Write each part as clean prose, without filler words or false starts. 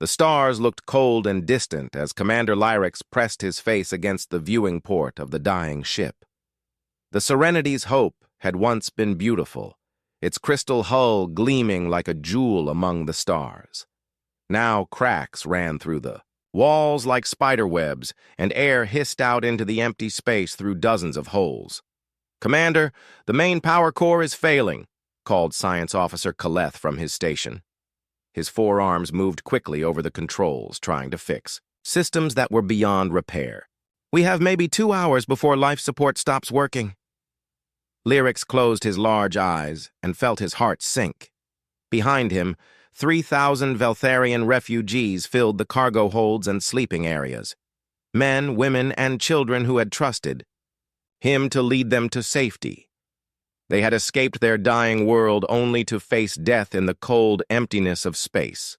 The stars looked cold and distant as Commander Lyrex pressed his face against the viewing port of the dying ship. The Serenity's hope had once been beautiful, its crystal hull gleaming like a jewel among the stars. Now cracks ran through the walls like spider webs, and air hissed out into the empty space through dozens of holes. "Commander, the main power core is failing," called Science Officer Kaleth from his station. His forearms moved quickly over the controls, trying to fix systems that were beyond repair. "We have maybe 2 hours before life support stops working." Lyrex closed his large eyes and felt his heart sink. Behind him, 3,000 Veltharian refugees filled the cargo holds and sleeping areas. Men, women, and children who had trusted him to lead them to safety. They had escaped their dying world only to face death in the cold emptiness of space.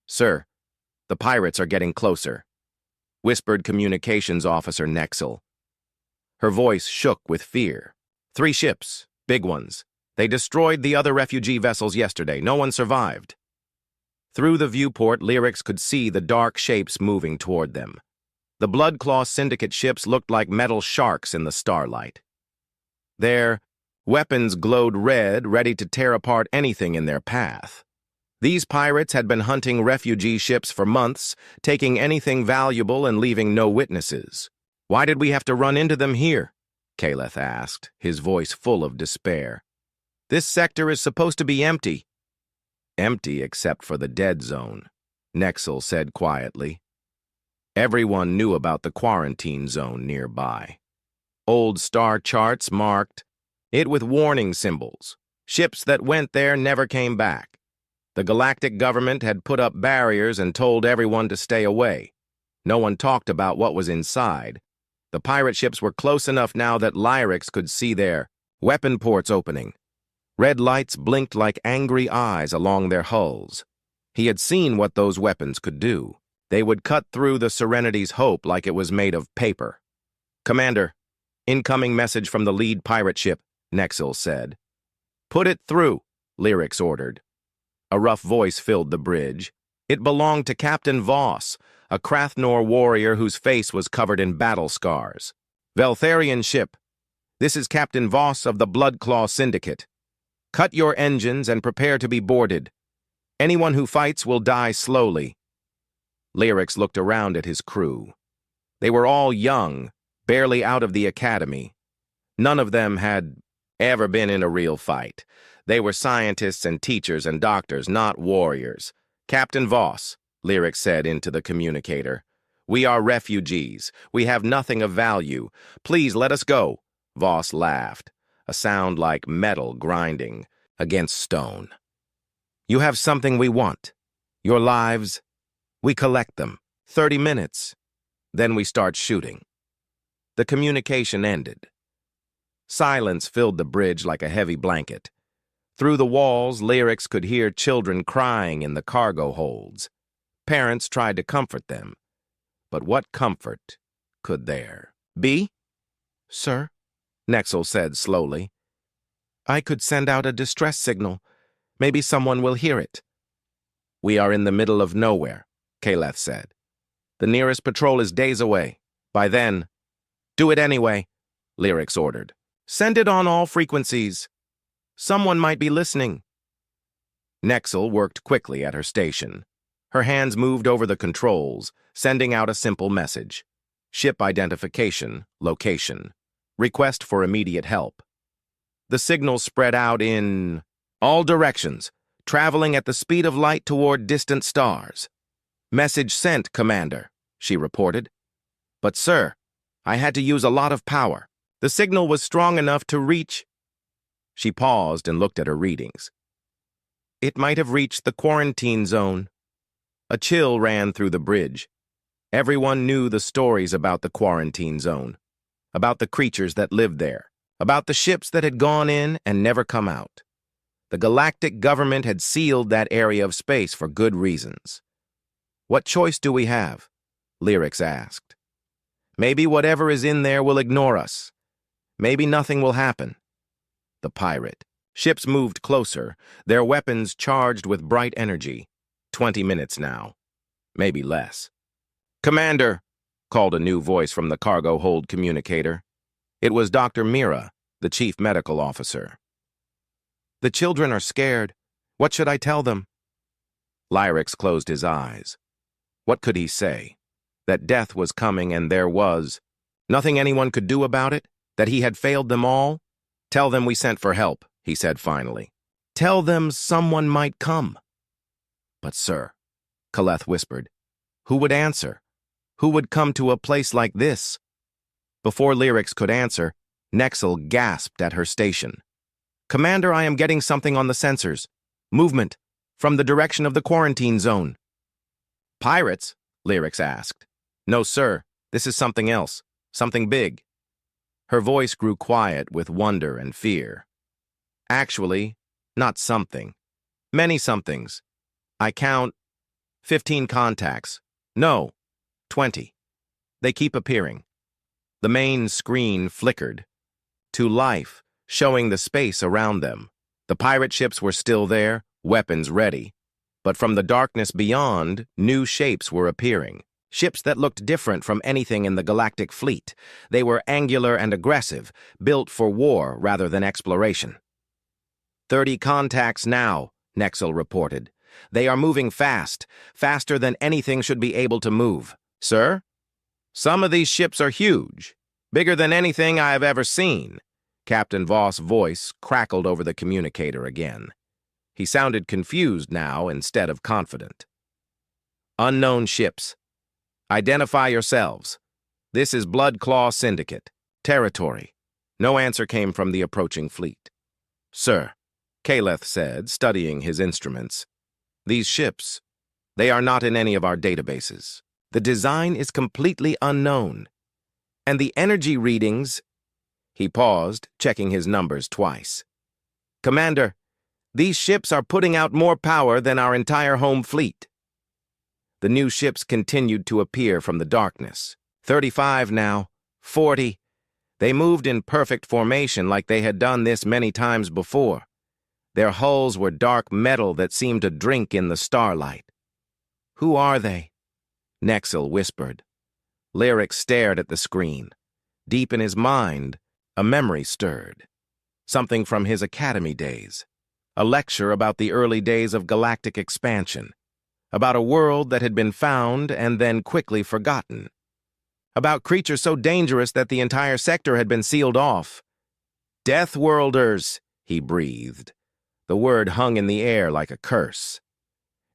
"Sir, the pirates are getting closer," whispered Communications Officer Nexel. Her voice shook with fear. "3 ships, big ones. They destroyed the other refugee vessels yesterday. No one survived." Through the viewport, Lyrex could see the dark shapes moving toward them. The Bloodclaw Syndicate ships looked like metal sharks in the starlight. Their weapons glowed red, ready to tear apart anything in their path. These pirates had been hunting refugee ships for months, taking anything valuable and leaving no witnesses. "Why did we have to run into them here?" Kaleth asked, his voice full of despair. "This sector is supposed to be empty." "Empty except for the dead zone," Nexel said quietly. Everyone knew about the quarantine zone nearby. Old star charts marked it with warning symbols. Ships that went there never came back. The galactic government had put up barriers and told everyone to stay away. No one talked about what was inside. The pirate ships were close enough now that Lyrex could see their weapon ports opening. Red lights blinked like angry eyes along their hulls. He had seen what those weapons could do. They would cut through the Serenity's hope like it was made of paper. "Commander, incoming message from the lead pirate ship," Nexel said. "Put it through," Lyrex ordered. A rough voice filled the bridge. It belonged to Captain Voss, a Krathnor warrior whose face was covered in battle scars. "Veltharian ship, this is Captain Voss of the Bloodclaw Syndicate. Cut your engines and prepare to be boarded. Anyone who fights will die slowly." Lyrex looked around at his crew. They were all young, barely out of the academy. None of them had ever been in a real fight. They were scientists and teachers and doctors, not warriors. "Captain Voss," Lyrex said into the communicator, "we are refugees. We have nothing of value. Please let us go." Voss laughed, a sound like metal grinding against stone. "You have something we want. Your lives. We collect them. 30 minutes. Then we start shooting." The communication ended. Silence filled the bridge like a heavy blanket. Through the walls, Lyrex could hear children crying in the cargo holds. Parents tried to comfort them. But what comfort could there be? "Sir," Nexel said slowly, "I could send out a distress signal. Maybe someone will hear it." "We are in the middle of nowhere," Kaleth said. "The nearest patrol is days away. By then—" "Do it anyway," Lyrex ordered. "Send it on all frequencies. Someone might be listening." Nexel worked quickly at her station. Her hands moved over the controls, sending out a simple message. Ship identification, location. Request for immediate help. The signal spread out in all directions, traveling at the speed of light toward distant stars. "Message sent, Commander," she reported. "But, sir, I had to use a lot of power. The signal was strong enough to reach—" She paused and looked at her readings. "It might have reached the quarantine zone." A chill ran through the bridge. Everyone knew the stories about the quarantine zone, about the creatures that lived there, about the ships that had gone in and never come out. The galactic government had sealed that area of space for good reasons. "What choice do we have?" Lyrex asked. "Maybe whatever is in there will ignore us. Maybe nothing will happen." The pirate. Ships moved closer, their weapons charged with bright energy. 20 minutes now. maybe less. "Commander," called a new voice from the cargo hold communicator. It was Dr. Mira, the chief medical officer. "The children are scared. What should I tell them?" Lyrex closed his eyes. What could he say? That death was coming and there was nothing anyone could do about it? That he had failed them all? "Tell them we sent for help," he said finally. "Tell them someone might come." "But sir," Kaleth whispered, "who would answer? Who would come to a place like this?" Before Lyrex could answer, Nexel gasped at her station. "Commander, I am getting something on the sensors. Movement, from the direction of the quarantine zone." "Pirates?" Lyrex asked. "No, sir. This is something else. Something big." Her voice grew quiet with wonder and fear. "Actually, not something. Many somethings. I count 15 contacts. No, 20. They keep appearing." The main screen flickered to life, showing the space around them. The pirate ships were still there, weapons ready. But from the darkness beyond, new shapes were appearing. Ships that looked different from anything in the galactic fleet. They were angular and aggressive, built for war rather than exploration. 30 contacts now, Nexel reported. "They are moving fast, faster than anything should be able to move." "Sir? Some of these ships are huge, bigger than anything I have ever seen." Captain Voss' voice crackled over the communicator again. He sounded confused now instead of confident. "Unknown ships. Identify yourselves. This is Blood Claw Syndicate. Territory." No answer came from the approaching fleet. "Sir," Kaleth said, studying his instruments, "these ships, they are not in any of our databases. The design is completely unknown. And the energy readings—" He paused, checking his numbers twice. "Commander, these ships are putting out more power than our entire home fleet." The new ships continued to appear from the darkness. 35 now, 40. They moved in perfect formation like they had done this many times before. Their hulls were dark metal that seemed to drink in the starlight. "Who are they?" Nexel whispered. Lyrex stared at the screen. Deep in his mind, a memory stirred. Something from his academy days. A lecture about the early days of galactic expansion. About a world that had been found and then quickly forgotten. About creatures so dangerous that the entire sector had been sealed off. "Deathworlders," he breathed. The word hung in the air like a curse.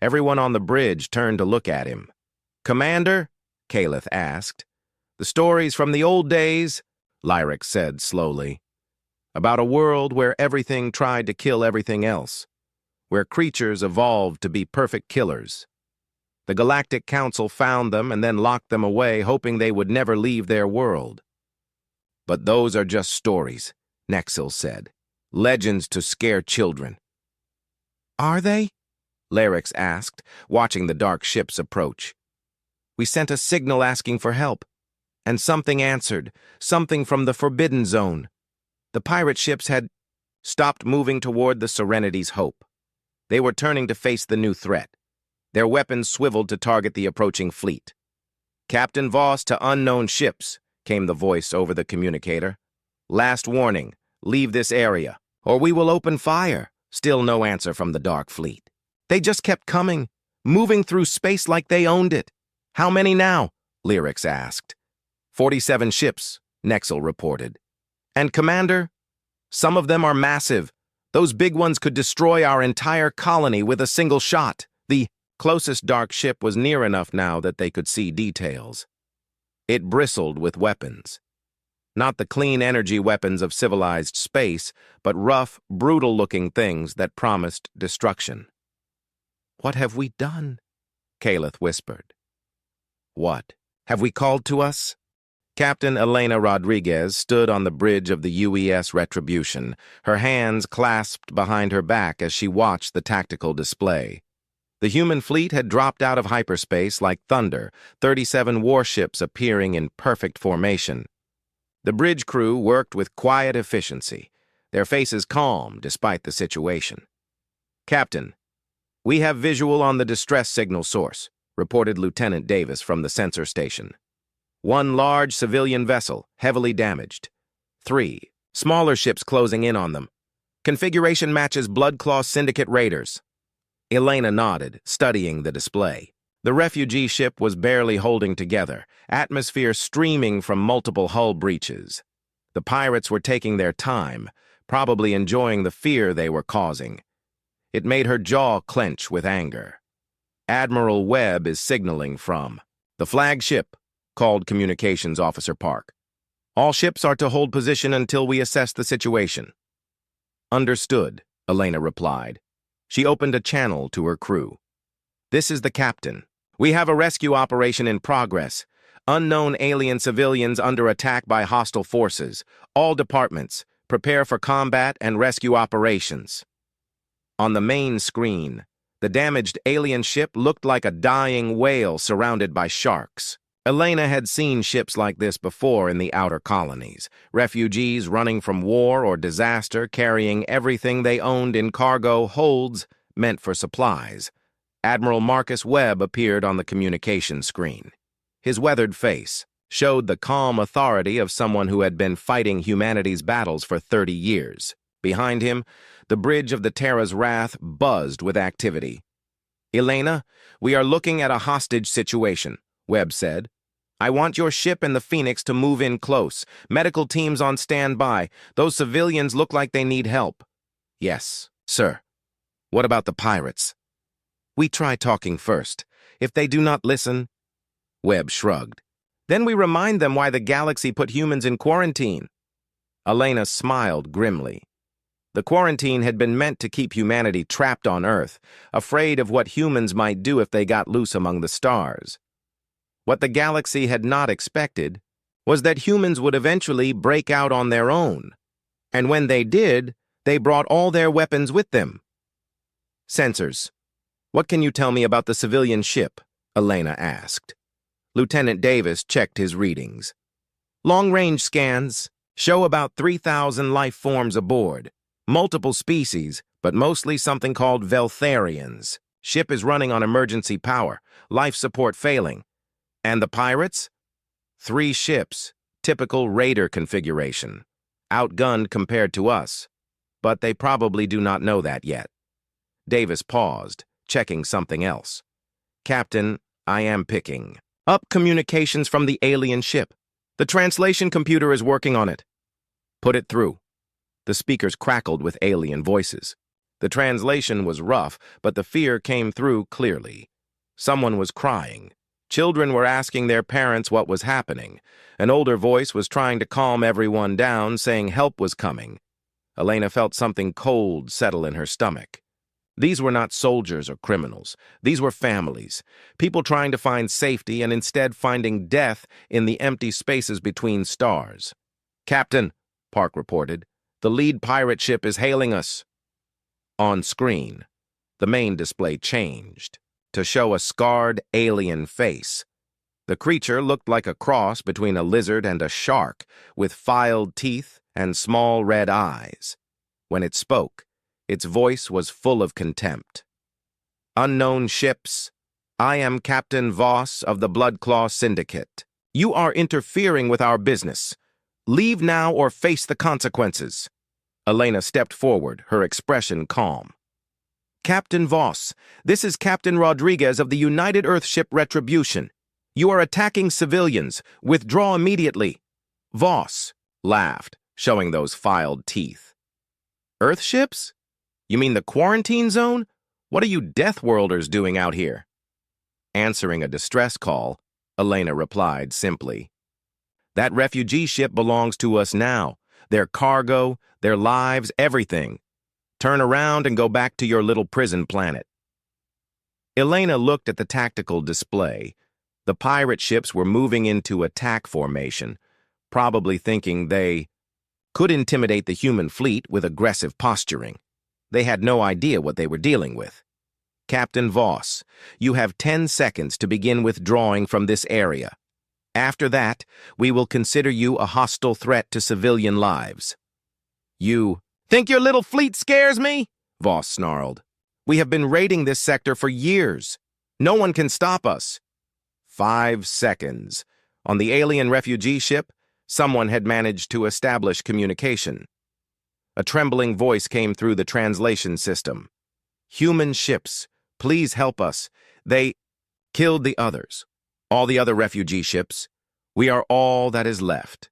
Everyone on the bridge turned to look at him. "Commander?" Kaleth asked. "The stories from the old days," Lyrex said slowly. "About a world where everything tried to kill everything else. Where creatures evolved to be perfect killers. The Galactic Council found them and then locked them away, hoping they would never leave their world." "But those are just stories," Nexel said. "Legends to scare children." "Are they?" Lyrex asked, watching the dark ships approach. "We sent a signal asking for help, and something answered, something from the Forbidden Zone. The pirate ships had stopped moving toward the Serenity's Hope. They were turning to face the new threat. Their weapons swiveled to target the approaching fleet. "Captain Voss to unknown ships," came the voice over the communicator. "Last warning, leave this area, or we will open fire." Still no answer from the Dark Fleet. "They just kept coming, moving through space like they owned it." "How many now?" Lyrex asked. 47 ships, Nexel reported. "And Commander? Some of them are massive. Those big ones could destroy our entire colony with a single shot." The closest dark ship was near enough now that they could see details. It bristled with weapons. Not the clean energy weapons of civilized space, but rough, brutal-looking things that promised destruction. "What have we done?" Kaleth whispered. "What? Have we called to us?" Captain Elena Rodriguez stood on the bridge of the UES Retribution, her hands clasped behind her back as she watched the tactical display. The human fleet had dropped out of hyperspace like thunder, 37 warships appearing in perfect formation. The bridge crew worked with quiet efficiency, their faces calm despite the situation. "Captain, we have visual on the distress signal source. reported Lieutenant Davis from the sensor station. 1 large civilian vessel, heavily damaged. 3 smaller ships closing in on them. Configuration matches Bloodclaw Syndicate raiders. Elena nodded, studying the display. The refugee ship was barely holding together, atmosphere streaming from multiple hull breaches. The pirates were taking their time, probably enjoying the fear they were causing. It made her jaw clench with anger. Admiral Webb is signaling from the flagship, called Communications Officer Park. All ships are to hold position until we assess the situation. Understood, Elena replied. She opened a channel to her crew. This is the captain. We have a rescue operation in progress. Unknown alien civilians under attack by hostile forces. All departments, prepare for combat and rescue operations. On the main screen, the damaged alien ship looked like a dying whale surrounded by sharks. Elena had seen ships like this before in the outer colonies, refugees running from war or disaster carrying everything they owned in cargo holds meant for supplies. Admiral Marcus Webb appeared on the communication screen. His weathered face showed the calm authority of someone who had been fighting humanity's battles for 30 years. Behind him, the bridge of the Terra's Wrath buzzed with activity. Elena, we are looking at a hostage situation, Webb said. I want your ship and the Phoenix to move in close. Medical teams on standby. Those civilians look like they need help. Yes, sir. What about the pirates? We try talking first. If they do not listen, Webb shrugged. Then we remind them why the galaxy put humans in quarantine. Elena smiled grimly. The quarantine had been meant to keep humanity trapped on Earth, afraid of what humans might do if they got loose among the stars. What the galaxy had not expected was that humans would eventually break out on their own. And when they did, they brought all their weapons with them. Sensors. What can you tell me about the civilian ship? Elena asked. Lieutenant Davis checked his readings. Long-range scans show about 3,000 life forms aboard. Multiple species, but mostly something called Veltharians. Ship is running on emergency power, life support failing. And the pirates? 3 ships, typical raider configuration. Outgunned compared to us, but they probably do not know that yet. Davis paused, checking something else. Captain, I am picking up communications from the alien ship. The translation computer is working on it. Put it through. The speakers crackled with alien voices. The translation was rough, but the fear came through clearly. Someone was crying. Children were asking their parents what was happening. An older voice was trying to calm everyone down, saying help was coming. Elena felt something cold settle in her stomach. These were not soldiers or criminals. These were families, people trying to find safety and instead finding death in the empty spaces between stars. Captain, Park reported, the lead pirate ship is hailing us. On screen, the main display changed to show a scarred alien face. The creature looked like a cross between a lizard and a shark, with filed teeth and small red eyes. When it spoke, its voice was full of contempt. Unknown ships, I am Captain Voss of the Bloodclaw Syndicate. You are interfering with our business. Leave now or face the consequences. Elena stepped forward, her expression calm. Captain Voss, this is Captain Rodriguez of the United Earthship Retribution. You are attacking civilians. Withdraw immediately. Voss laughed, showing those filed teeth. Earthships? You mean the quarantine zone? What are you Deathworlders doing out here? Answering a distress call, Elena replied simply. That refugee ship belongs to us now. Their cargo, their lives, everything. Turn around and go back to your little prison planet. Elena looked at the tactical display. The pirate ships were moving into attack formation, probably thinking they could intimidate the human fleet with aggressive posturing. They had no idea what they were dealing with. Captain Voss, you have 10 seconds to begin withdrawing from this area. After that, we will consider you a hostile threat to civilian lives. You think your little fleet scares me? Voss snarled. We have been raiding this sector for years. No one can stop us. 5 seconds. On the alien refugee ship, someone had managed to establish communication. A trembling voice came through the translation system. Human ships, please help us. They killed the others. All the other refugee ships. We are all that is left.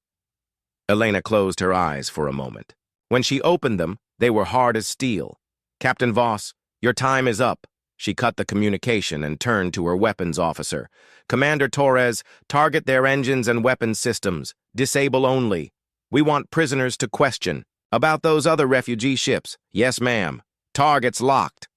Elena closed her eyes for a moment. When she opened them, they were hard as steel. Captain Voss, your time is up. She cut the communication and turned to her weapons officer. Commander Torres, target their engines and weapons systems. Disable only. We want prisoners to question. About those other refugee ships. Yes, ma'am. Targets locked.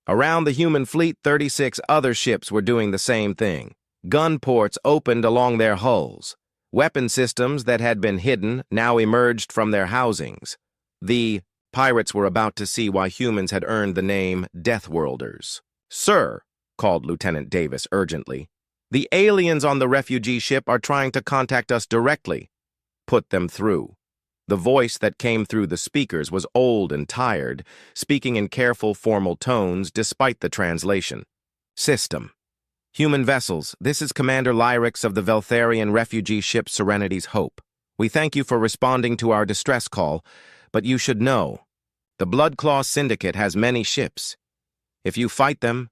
Around the human fleet, 36 other ships were doing the same thing. Gun ports opened along their hulls. Weapon systems that had been hidden now emerged from their housings. The pirates were about to see why humans had earned the name Deathworlders. Sir, called Lieutenant Davis urgently, the aliens on the refugee ship are trying to contact us directly. Put them through. The voice that came through the speakers was old and tired, speaking in careful, formal tones despite the translation. System. Human vessels, this is Commander Lyrex of the Veltharian refugee ship Serenity's Hope. We thank you for responding to our distress call, but you should know, the Bloodclaw Syndicate has many ships. If you fight them,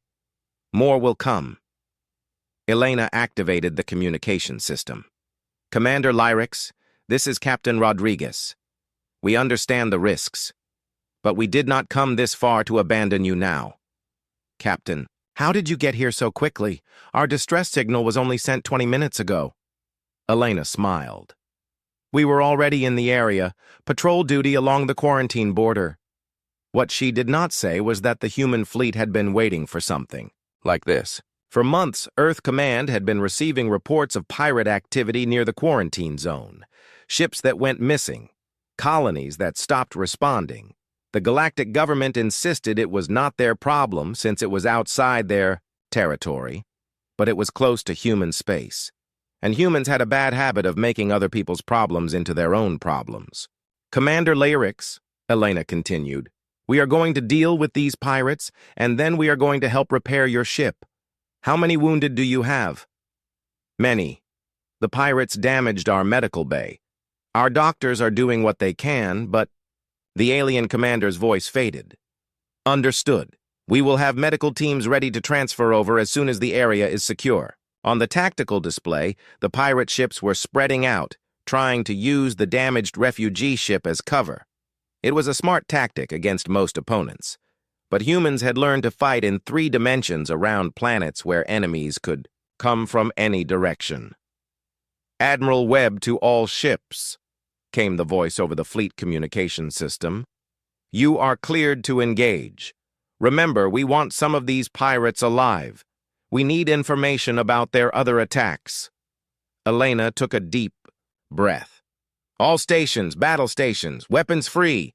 more will come. Elena activated the communication system. Commander Lyrex, this is Captain Rodriguez. We understand the risks, but we did not come this far to abandon you now. Captain, how did you get here so quickly? Our distress signal was only sent 20 minutes ago. Elena smiled. We were already in the area, patrol duty along the quarantine border. What she did not say was that the human fleet had been waiting for something like this. For months, Earth Command had been receiving reports of pirate activity near the quarantine zone. Ships that went missing, colonies that stopped responding. The galactic government insisted it was not their problem since it was outside their territory, but it was close to human space. And humans had a bad habit of making other people's problems into their own problems. Commander Lyrex, Elena continued, we are going to deal with these pirates, and then we are going to help repair your ship. How many wounded do you have? Many. The pirates damaged our medical bay. Our doctors are doing what they can, but the alien commander's voice faded. Understood. We will have medical teams ready to transfer over as soon as the area is secure. On the tactical display, the pirate ships were spreading out, trying to use the damaged refugee ship as cover. It was a smart tactic against most opponents, but humans had learned to fight in 3 dimensions around planets where enemies could come from any direction. Admiral Webb to all ships, came the voice over the fleet communication system. You are cleared to engage. Remember, we want some of these pirates alive. We need information about their other attacks. Elena took a deep breath. All stations, battle stations, weapons free.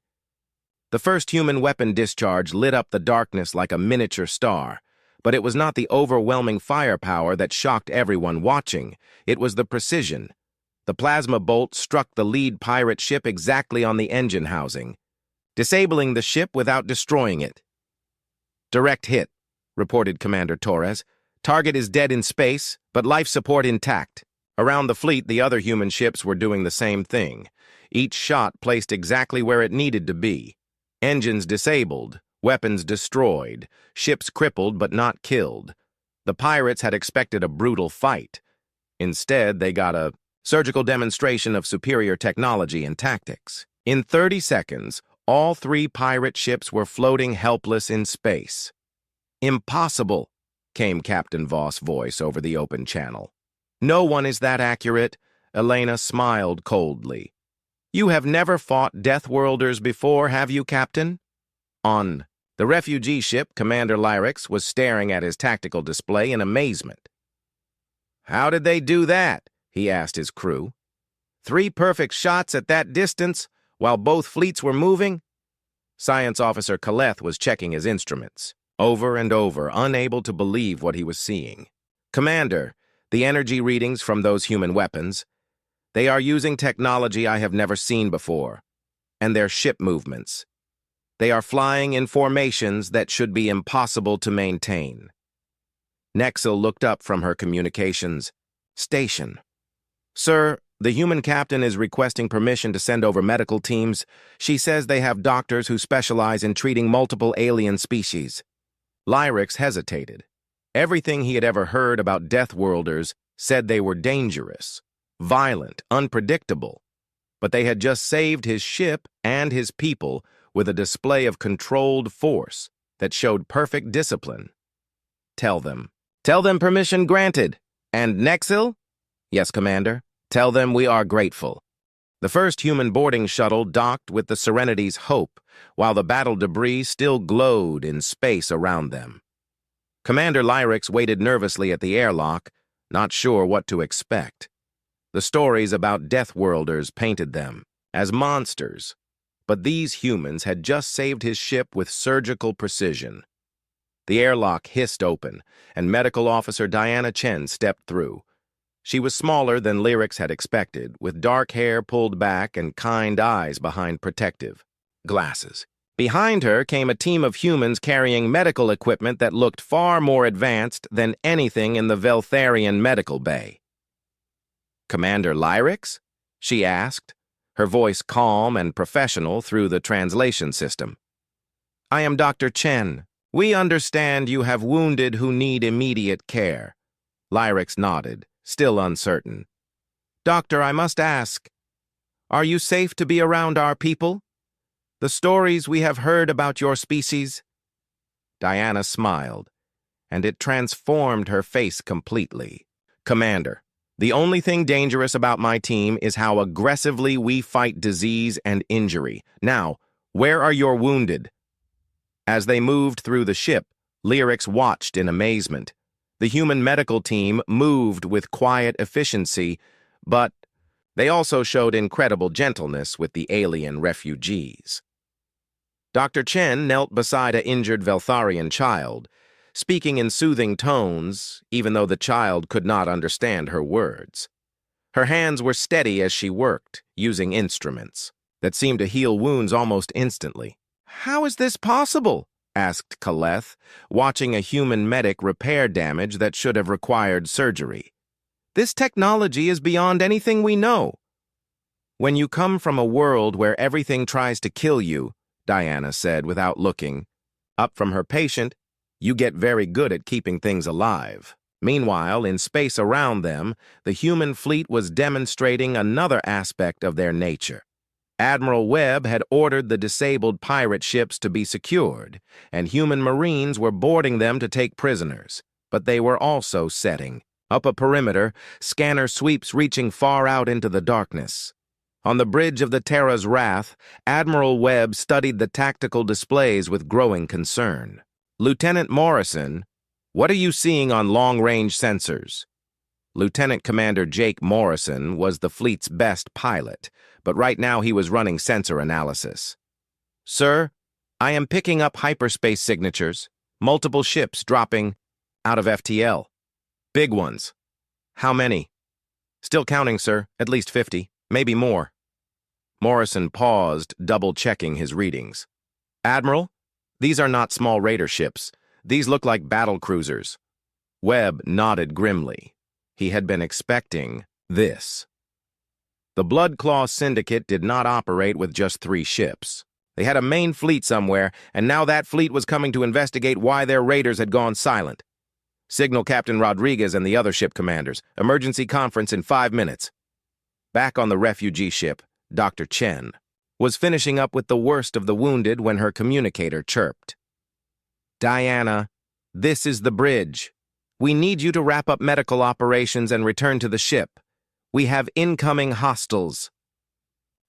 The first human weapon discharge lit up the darkness like a miniature star, but it was not the overwhelming firepower that shocked everyone watching. It was the precision. The plasma bolt struck the lead pirate ship exactly on the engine housing, disabling the ship without destroying it. Direct hit, reported Commander Torres. Target is dead in space, but life support intact. Around the fleet, the other human ships were doing the same thing. Each shot placed exactly where it needed to be. Engines disabled, weapons destroyed, ships crippled but not killed. The pirates had expected a brutal fight. Instead, they got a surgical demonstration of superior technology and tactics. In 30 seconds, all 3 pirate ships were floating helpless in space. Impossible, came Captain Voss' voice over the open channel. No one is that accurate, Elena smiled coldly. You have never fought Deathworlders before, have you, Captain? On the refugee ship, Commander Lyrex was staring at his tactical display in amazement. How did they do that? He asked his crew. 3 perfect shots at that distance while both fleets were moving? Science Officer Kaleth was checking his instruments, over and over, unable to believe what he was seeing. Commander, the energy readings from those human weapons, they are using technology I have never seen before, and their ship movements. They are flying in formations that should be impossible to maintain. Nexil looked up from her communications station. Sir, the human captain is requesting permission to send over medical teams. She says they have doctors who specialize in treating multiple alien species. Lyrex hesitated. Everything he had ever heard about Deathworlders said they were dangerous, violent, unpredictable. But they had just saved his ship and his people with a display of controlled force that showed perfect discipline. Tell them. Tell them permission granted. And Nexil? Yes, Commander. Tell them we are grateful. The first human boarding shuttle docked with the Serenity's Hope, while the battle debris still glowed in space around them. Commander Lyrex waited nervously at the airlock, not sure what to expect. The stories about Deathworlders painted them as monsters, but these humans had just saved his ship with surgical precision. The airlock hissed open, and Medical Officer Diana Chen stepped through. She was smaller than Lyrex had expected, with dark hair pulled back and kind eyes behind protective glasses. Behind her came a team of humans carrying medical equipment that looked far more advanced than anything in the Veltharian medical bay. Commander Lyrex? She asked, her voice calm and professional through the translation system. I am Dr. Chen. We understand you have wounded who need immediate care. Lyrex nodded, still uncertain. Doctor, I must ask, are you safe to be around our people? The stories we have heard about your species? Diana smiled, and it transformed her face completely. Commander, the only thing dangerous about my team is how aggressively we fight disease and injury. Now, where are your wounded? As they moved through the ship, Lyrex watched in amazement. The human medical team moved with quiet efficiency, but they also showed incredible gentleness with the alien refugees. Dr. Chen knelt beside an injured Veltharian child, speaking in soothing tones, even though the child could not understand her words. Her hands were steady as she worked, using instruments that seemed to heal wounds almost instantly. How is this possible? Asked Kaleth, watching a human medic repair damage that should have required surgery. This technology is beyond anything we know. When you come from a world where everything tries to kill you, Diana said without looking up from her patient, you get very good at keeping things alive. Meanwhile, in space around them, the human fleet was demonstrating another aspect of their nature. Admiral Webb had ordered the disabled pirate ships to be secured, and human marines were boarding them to take prisoners. But they were also setting up a perimeter, scanner sweeps reaching far out into the darkness. On the bridge of the Terra's Wrath, Admiral Webb studied the tactical displays with growing concern. Lieutenant Morrison, what are you seeing on long-range sensors? Lieutenant Commander Jake Morrison was the fleet's best pilot, but right now he was running sensor analysis. Sir, I am picking up hyperspace signatures, multiple ships dropping out of FTL. Big ones. How many? Still counting, sir. At least 50, maybe more. Morrison paused, double-checking his readings. Admiral, these are not small raider ships. These look like battle cruisers. Webb nodded grimly. He had been expecting this. The Bloodclaw Syndicate did not operate with just 3 ships. They had a main fleet somewhere, and now that fleet was coming to investigate why their raiders had gone silent. Signal Captain Rodriguez and the other ship commanders. Emergency conference in 5 minutes. Back on the refugee ship, Dr. Chen was finishing up with the worst of the wounded when her communicator chirped. Diana, this is the bridge. We need you to wrap up medical operations and return to the ship. We have incoming hostiles.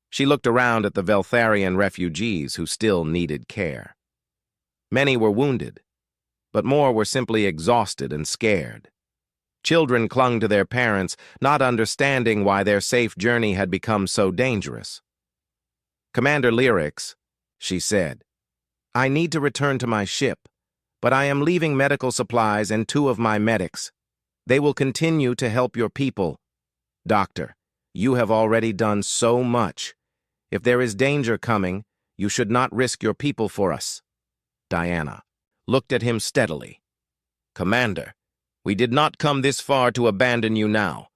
She looked around at the Veltharian refugees who still needed care. Many were wounded, but more were simply exhausted and scared. Children clung to their parents, not understanding why their safe journey had become so dangerous. Commander Lyrex, she said, I need to return to my ship, but I am leaving medical supplies and 2 of my medics. They will continue to help your people. Doctor, you have already done so much. If there is danger coming, you should not risk your people for us. Diana looked at him steadily. Commander, We did not come this far to abandon you now.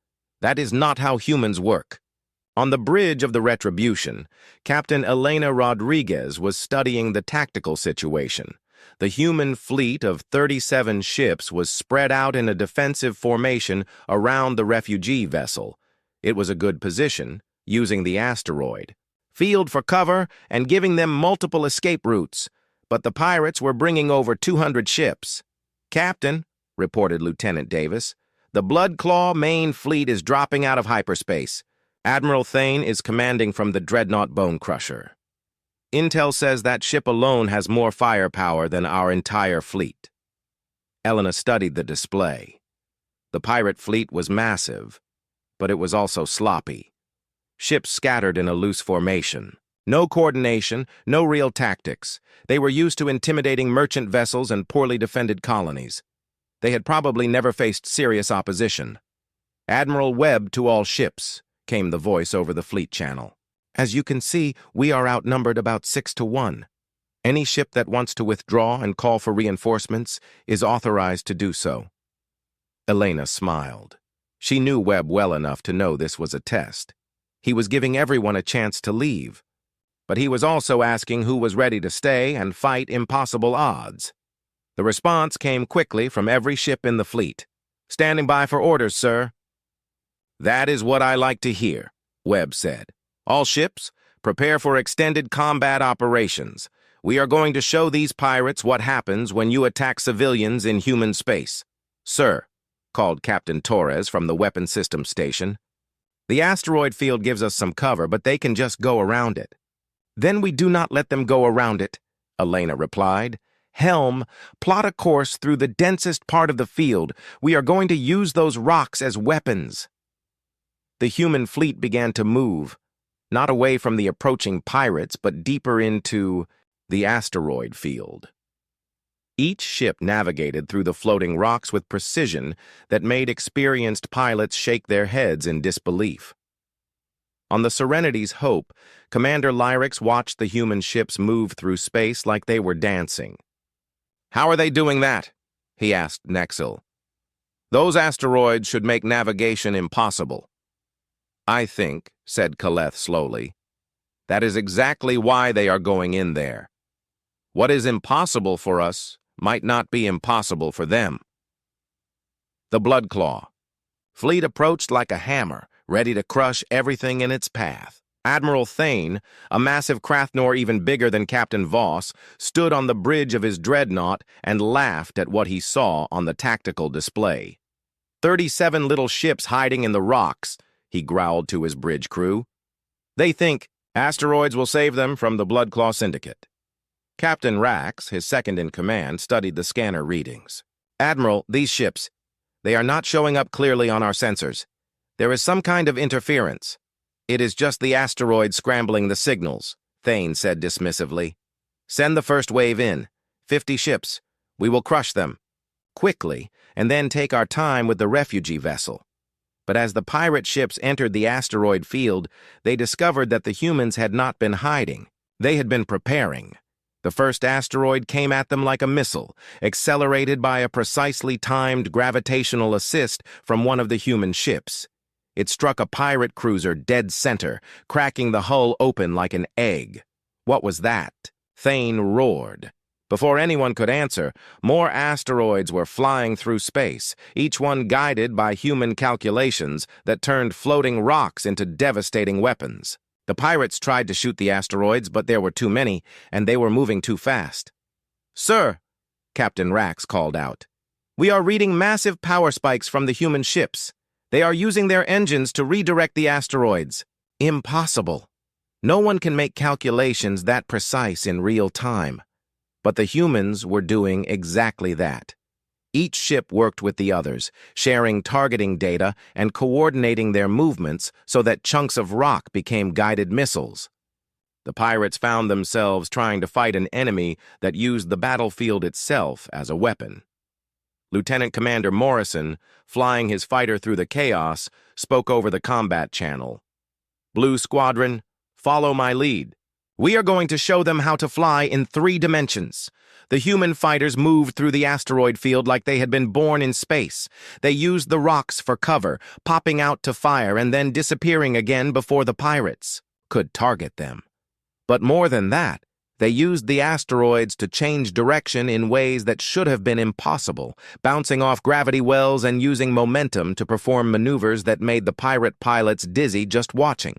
That is not how humans work. On the bridge of the Retribution, Captain Elena Rodriguez was studying the tactical situation. The human fleet of 37 ships was spread out in a defensive formation around the refugee vessel. It was a good position, using the asteroid field for cover and giving them multiple escape routes. But the pirates were bringing over 200 ships. "Captain," reported Lieutenant Davis, "the Blood Claw main fleet is dropping out of hyperspace. Admiral Thane is commanding from the dreadnought Bone Crusher. Intel says that ship alone has more firepower than our entire fleet." Elena studied the display. The pirate fleet was massive, but it was also sloppy. Ships scattered in a loose formation. No coordination, no real tactics. They were used to intimidating merchant vessels and poorly defended colonies. They had probably never faced serious opposition. "Admiral Webb to all ships," came the voice over the fleet channel. "As you can see, we are outnumbered about 6-1. Any ship that wants to withdraw and call for reinforcements is authorized to do so." Elena smiled. She knew Webb well enough to know this was a test. He was giving everyone a chance to leave. But he was also asking who was ready to stay and fight impossible odds. The response came quickly from every ship in the fleet. "Standing by for orders, sir." "That is what I like to hear," Webb said. "All ships, prepare for extended combat operations. We are going to show these pirates what happens when you attack civilians in human space." "Sir," called Captain Torres from the weapon system station. "The asteroid field gives us some cover, but they can just go around it." "Then we do not let them go around it," Elena replied. "Helm, plot a course through the densest part of the field. We are going to use those rocks as weapons." The human fleet began to move, not away from the approaching pirates, but deeper into the asteroid field. Each ship navigated through the floating rocks with precision that made experienced pilots shake their heads in disbelief. On the Serenity's Hope, Commander Lyrex watched the human ships move through space like they were dancing. "How are they doing that?" he asked Nexel. "Those asteroids should make navigation impossible." "I think," said Kaleth slowly, "that is exactly why they are going in there. What is impossible for us might not be impossible for them." The Blood Claw. Fleet approached like a hammer, ready to crush everything in its path. Admiral Thane, a massive Crathnor even bigger than Captain Voss, stood on the bridge of his dreadnought and laughed at what he saw on the tactical display. 37 little ships hiding in the rocks, he growled to his bridge crew. "They think asteroids will save them from the Blood Claw Syndicate." Captain Rax, his second-in-command, studied the scanner readings. "Admiral, these ships, they are not showing up clearly on our sensors. There is some kind of interference." "It is just the asteroid scrambling the signals," Thane said dismissively. "Send the first wave in. 50 ships. We will crush them quickly and then take our time with the refugee vessel." But as the pirate ships entered the asteroid field, they discovered that the humans had not been hiding. They had been preparing. The first asteroid came at them like a missile, accelerated by a precisely timed gravitational assist from one of the human ships. It struck a pirate cruiser dead center, cracking the hull open like an egg. What was that? Thane roared. Before anyone could answer, more asteroids were flying through space, each one guided by human calculations that turned floating rocks into devastating weapons. The pirates tried to shoot the asteroids, but there were too many, and they were moving too fast. "Sir," Captain Rax called out, "we are reading massive power spikes from the human ships. They are using their engines to redirect the asteroids." "Impossible. No one can make calculations that precise in real time." But the humans were doing exactly that. Each ship worked with the others, sharing targeting data and coordinating their movements so that chunks of rock became guided missiles. The pirates found themselves trying to fight an enemy that used the battlefield itself as a weapon. Lieutenant Commander Morrison, flying his fighter through the chaos, spoke over the combat channel. "Blue Squadron, follow my lead. We are going to show them how to fly in 3 dimensions. The human fighters moved through the asteroid field like they had been born in space. They used the rocks for cover, popping out to fire and then disappearing again before the pirates could target them. But more than that, they used the asteroids to change direction in ways that should have been impossible, bouncing off gravity wells and using momentum to perform maneuvers that made the pirate pilots dizzy just watching.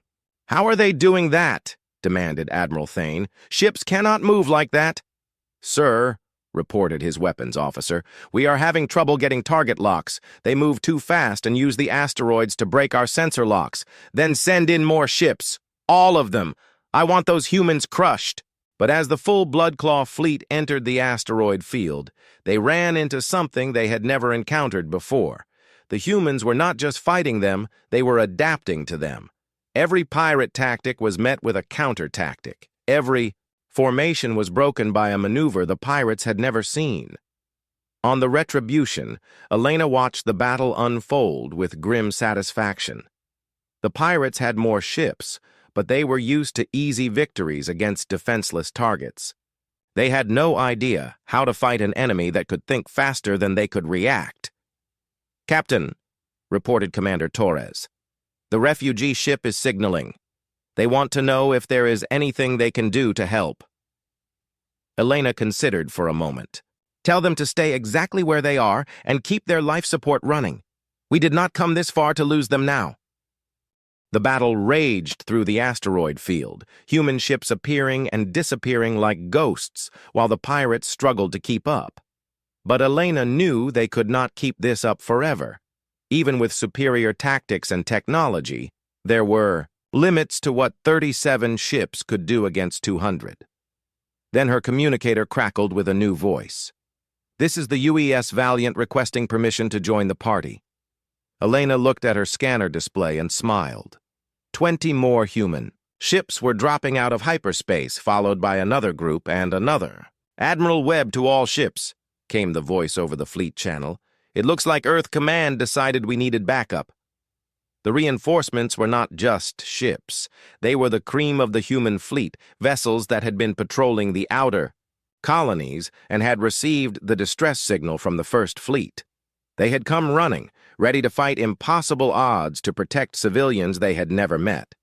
"How are they doing that?" demanded Admiral Thane. "Ships cannot move like that." "Sir," reported his weapons officer, "we are having trouble getting target locks. They move too fast and use the asteroids to break our sensor locks. Then send in more ships. All of them. I want those humans crushed." But as the full Bloodclaw fleet entered the asteroid field, they ran into something they had never encountered before. The humans were not just fighting them, they were adapting to them. Every pirate tactic was met with a counter-tactic. Every formation was broken by a maneuver the pirates had never seen. On the Retribution, Elena watched the battle unfold with grim satisfaction. The pirates had more ships, but they were used to easy victories against defenseless targets. They had no idea how to fight an enemy that could think faster than they could react. "Captain," reported Commander Torres, "the refugee ship is signaling. They want to know if there is anything they can do to help." Elena considered for a moment. "Tell them to stay exactly where they are and keep their life support running. We did not come this far to lose them now." The battle raged through the asteroid field, human ships appearing and disappearing like ghosts, while the pirates struggled to keep up. But Elena knew they could not keep this up forever. Even with superior tactics and technology, there were limits to what 37 ships could do against 200. Then her communicator crackled with a new voice. "This is the UES Valiant requesting permission to join the party." Elena looked at her scanner display and smiled. 20 more human ships were dropping out of hyperspace, followed by another group and another. "Admiral Webb to all ships," came the voice over the fleet channel. "It looks like Earth Command decided we needed backup." The reinforcements were not just ships. They were the cream of the human fleet, vessels that had been patrolling the outer colonies and had received the distress signal from the First Fleet. They had come running, ready to fight impossible odds to protect civilians they had never met.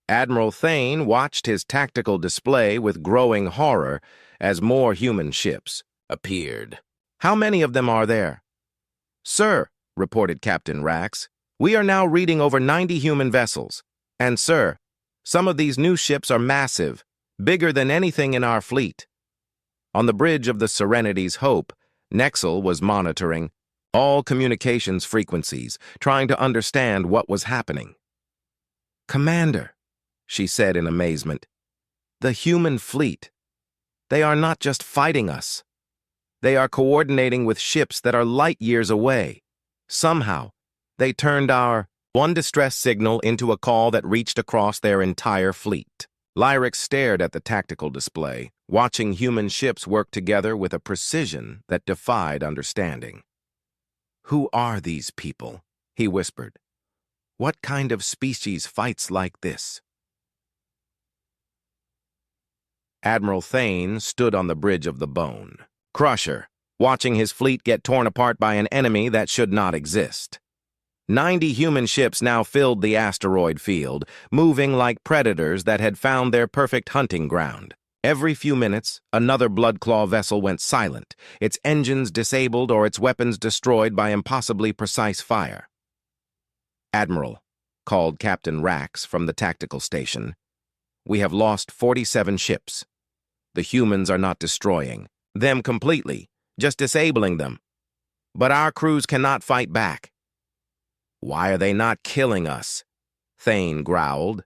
Admiral Thane watched his tactical display with growing horror as more human ships appeared. "How many of them are there?" "Sir," reported Captain Rax, "we are now reading over 90 human vessels. And sir, some of these new ships are massive, bigger than anything in our fleet." On the bridge of the Serenity's Hope, Nexel was monitoring all communications frequencies, trying to understand what was happening. "Commander," she said in amazement, "the human fleet. They are not just fighting us. They are coordinating with ships that are light years away. Somehow, they turned our one distress signal into a call that reached across their entire fleet." Lyric stared at the tactical display, watching human ships work together with a precision that defied understanding. "Who are these people?" he whispered. "What kind of species fights like this?" Admiral Thane stood on the bridge of the Bone, Crusher, watching his fleet get torn apart by an enemy that should not exist. 90 human ships now filled the asteroid field, moving like predators that had found their perfect hunting ground. Every few minutes, another Bloodclaw vessel went silent, its engines disabled or its weapons destroyed by impossibly precise fire. "Admiral," called Captain Rax from the tactical station, "we have lost 47 ships. The humans are not destroying them completely, just disabling them. But our crews cannot fight back." "Why are they not killing us?" Thane growled.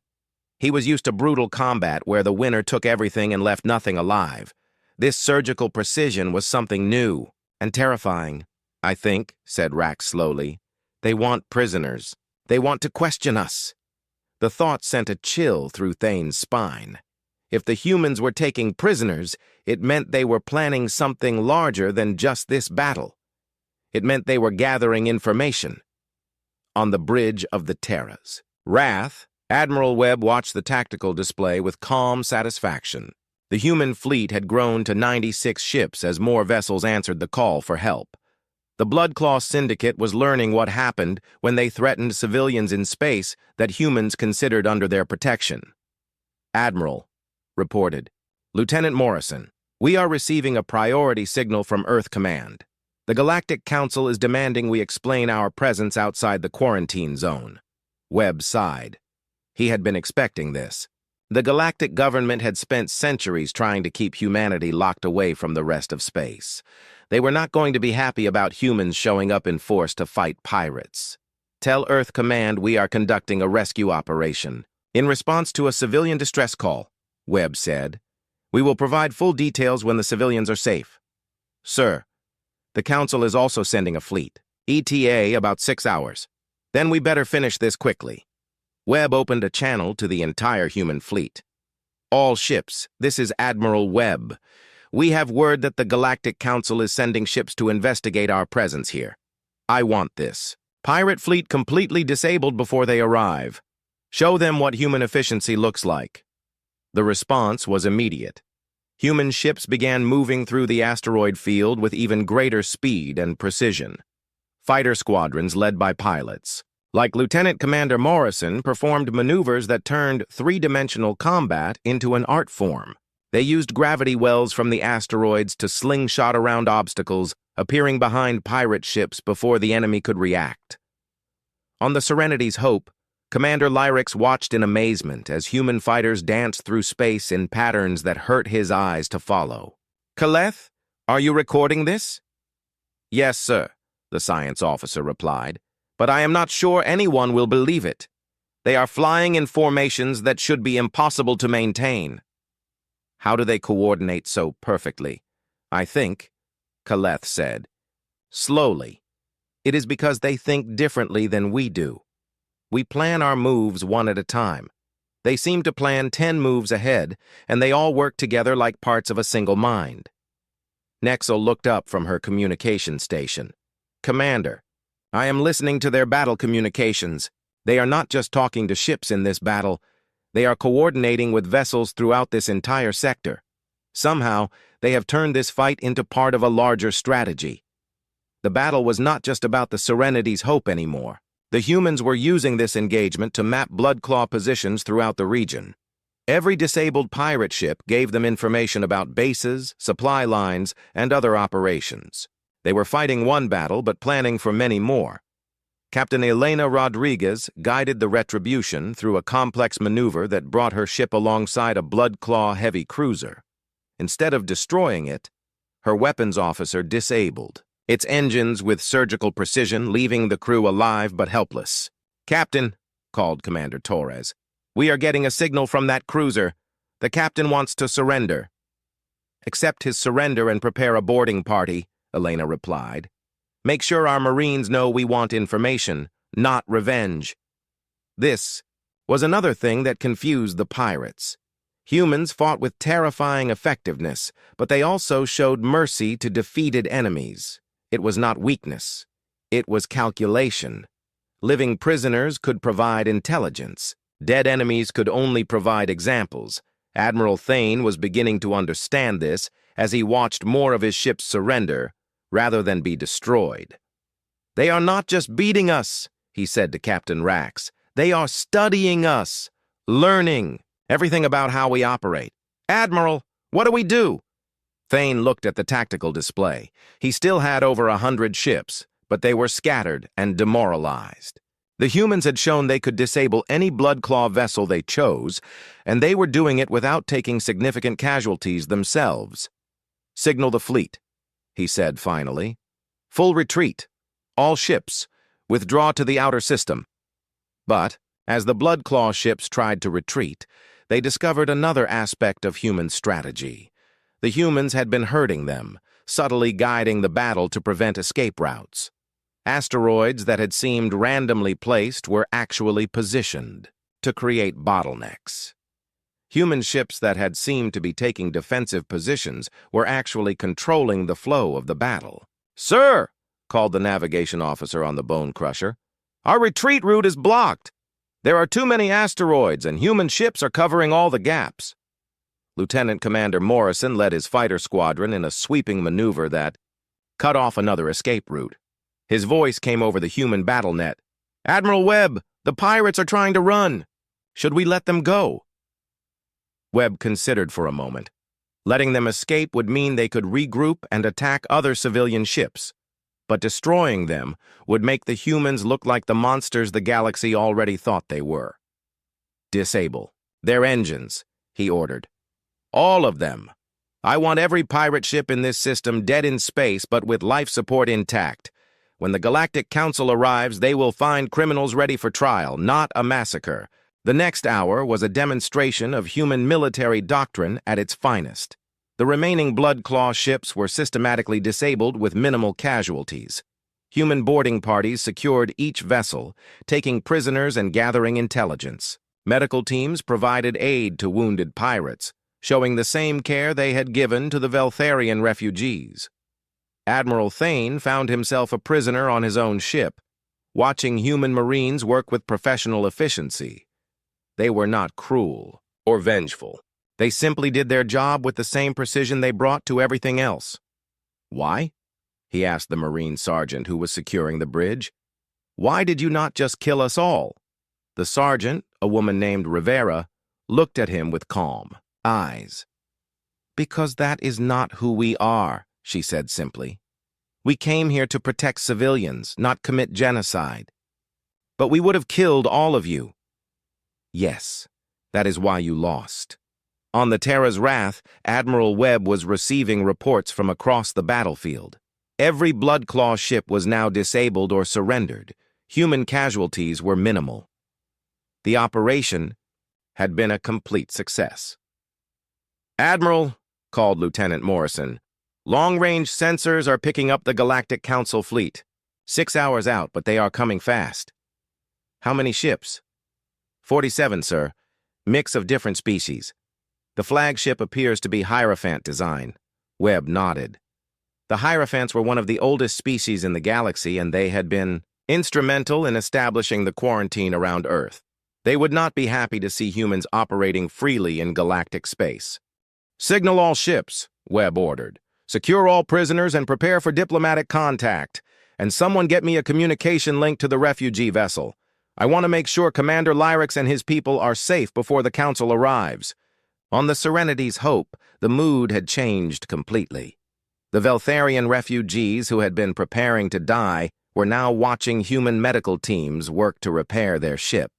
He was used to brutal combat where the winner took everything and left nothing alive. This surgical precision was something new and terrifying. "I think," said Rax slowly, "they want prisoners. They want to question us." The thought sent a chill through Thane's spine. If the humans were taking prisoners, it meant they were planning something larger than just this battle. It meant they were gathering information. On the bridge of the Terras, Wrath, Admiral Webb watched the tactical display with calm satisfaction. The human fleet had grown to 96 ships as more vessels answered the call for help. The Bloodclaw Syndicate was learning what happened when they threatened civilians in space that humans considered under their protection. Admiral reported, Lieutenant Morrison, we are receiving a priority signal from Earth Command. The Galactic Council is demanding we explain our presence outside the quarantine zone. Webb sighed. He had been expecting this. The galactic government had spent centuries trying to keep humanity locked away from the rest of space. They were not going to be happy about humans showing up in force to fight pirates. Tell Earth Command we are conducting a rescue operation. In response to a civilian distress call, Webb said. We will provide full details when the civilians are safe. Sir, the Council is also sending a fleet. ETA about 6 hours. Then we better finish this quickly. Webb opened a channel to the entire human fleet. All ships, this is Admiral Webb. We have word that the Galactic Council is sending ships to investigate our presence here. I want this. Pirate fleet completely disabled before they arrive. Show them what human efficiency looks like. The response was immediate. Human ships began moving through the asteroid field with even greater speed and precision. Fighter squadrons led by pilots, like Lieutenant Commander Morrison, performed maneuvers that turned three-dimensional combat into an art form. They used gravity wells from the asteroids to slingshot around obstacles, appearing behind pirate ships before the enemy could react. On the Serenity's Hope, Commander Lyrex watched in amazement as human fighters danced through space in patterns that hurt his eyes to follow. Kaleth, are you recording this? Yes, sir, the science officer replied, but I am not sure anyone will believe it. They are flying in formations that should be impossible to maintain. How do they coordinate so perfectly? I think, Kaleth said. Slowly. It is because they think differently than we do. We plan our moves one at a time. They seem to plan 10 moves ahead, and they all work together like parts of a single mind. Nexel looked up from her communication station. Commander, I am listening to their battle communications. They are not just talking to ships in this battle. They are coordinating with vessels throughout this entire sector. Somehow, they have turned this fight into part of a larger strategy. The battle was not just about the Serenity's Hope anymore. The humans were using this engagement to map Bloodclaw positions throughout the region. Every disabled pirate ship gave them information about bases, supply lines, and other operations. They were fighting one battle but planning for many more. Captain Elena Rodriguez guided the Retribution through a complex maneuver that brought her ship alongside a Bloodclaw heavy cruiser. Instead of destroying it, her weapons officer disabled its engines with surgical precision, leaving the crew alive but helpless. Captain, called Commander Torres, we are getting a signal from that cruiser. The captain wants to surrender. Accept his surrender and prepare a boarding party, Elena replied. Make sure our Marines know we want information, not revenge. This was another thing that confused the pirates. Humans fought with terrifying effectiveness, but they also showed mercy to defeated enemies. It was not weakness. It was calculation. Living prisoners could provide intelligence. Dead enemies could only provide examples. Admiral Thane was beginning to understand this as he watched more of his ships surrender rather than be destroyed. They are not just beating us, he said to Captain Rax. They are studying us, learning everything about how we operate. Admiral, what do we do? Thane looked at the tactical display. He still had over 100 ships, but they were scattered and demoralized. The humans had shown they could disable any Bloodclaw vessel they chose, and they were doing it without taking significant casualties themselves. Signal the fleet, he said finally. Full retreat. All ships. Withdraw to the outer system. But, as the Bloodclaw ships tried to retreat, they discovered another aspect of human strategy. The humans had been hurting them, subtly guiding the battle to prevent escape routes. Asteroids that had seemed randomly placed were actually positioned to create bottlenecks. Human ships that had seemed to be taking defensive positions were actually controlling the flow of the battle. Sir, called the navigation officer on the Bone Crusher, our retreat route is blocked. There are too many asteroids and human ships are covering all the gaps. Lieutenant Commander Morrison led his fighter squadron in a sweeping maneuver that cut off another escape route. His voice came over the human battle net. "Admiral Webb, the pirates are trying to run. Should we let them go?" Webb considered for a moment. Letting them escape would mean they could regroup and attack other civilian ships, but destroying them would make the humans look like the monsters the galaxy already thought they were. "Disable their engines," he ordered. "All of them. I want every pirate ship in this system dead in space but with life support intact. When the Galactic Council arrives, they will find criminals ready for trial, not a massacre." The next hour was a demonstration of human military doctrine at its finest. The remaining Blood Claw ships were systematically disabled with minimal casualties. Human boarding parties secured each vessel, taking prisoners and gathering intelligence. Medical teams provided aid to wounded pirates, showing the same care they had given to the Veltharian refugees. Admiral Thane found himself a prisoner on his own ship, watching human Marines work with professional efficiency. They were not cruel or vengeful. They simply did their job with the same precision they brought to everything else. "Why?" he asked the Marine sergeant who was securing the bridge. "Why did you not just kill us all?" The sergeant, a woman named Rivera, looked at him with calm eyes. "Because that is not who we are," she said simply. "We came here to protect civilians, not commit genocide. But we would have killed all of you." "Yes, that is why you lost." On the Terra's Wrath, Admiral Webb was receiving reports from across the battlefield. Every Blood Claw ship was now disabled or surrendered. Human casualties were minimal. The operation had been a complete success. "Admiral," called Lieutenant Morrison, "long-range sensors are picking up the Galactic Council fleet. 6 hours out, but they are coming fast." "How many ships?" 47, sir. Mix of different species. The flagship appears to be Hierophant design." Webb nodded. The Hierophants were one of the oldest species in the galaxy, and they had been instrumental in establishing the quarantine around Earth. They would not be happy to see humans operating freely in galactic space. "Signal all ships," Webb ordered. "Secure all prisoners and prepare for diplomatic contact. And someone get me a communication link to the refugee vessel. I want to make sure Commander Lyrax and his people are safe before the Council arrives." On the Serenity's Hope, the mood had changed completely. The Veltharian refugees who had been preparing to die were now watching human medical teams work to repair their ship.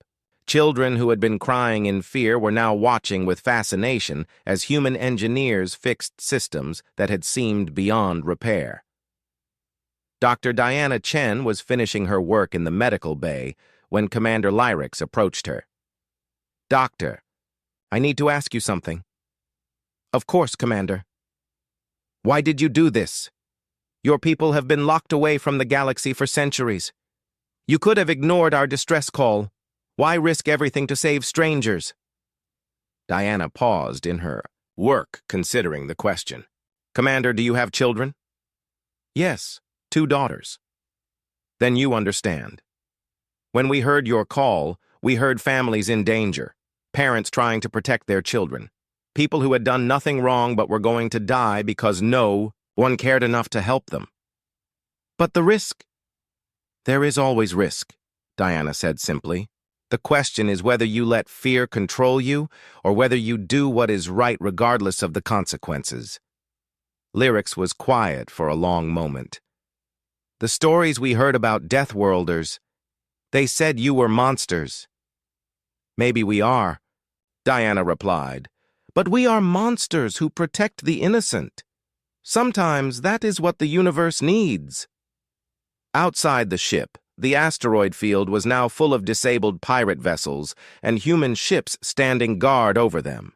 Children who had been crying in fear were now watching with fascination as human engineers fixed systems that had seemed beyond repair. Dr. Diana Chen was finishing her work in the medical bay when Commander Lyrax approached her. "Doctor, I need to ask you something." "Of course, Commander." "Why did you do this? Your people have been locked away from the galaxy for centuries. You could have ignored our distress call. Why risk everything to save strangers?" Diana paused in her work, considering the question. "Commander, do you have children?" "Yes, 2 daughters." "Then you understand. When we heard your call, we heard families in danger, parents trying to protect their children, people who had done nothing wrong but were going to die because no one cared enough to help them." "But the risk?" "There is always risk," Diana said simply. "The question is whether you let fear control you or whether you do what is right regardless of the consequences." Lyrax was quiet for a long moment. "The stories we heard about Deathworlders, they said you were monsters." "Maybe we are," Diana replied, "but we are monsters who protect the innocent. Sometimes that is what the universe needs." Outside the ship, the asteroid field was now full of disabled pirate vessels and human ships standing guard over them.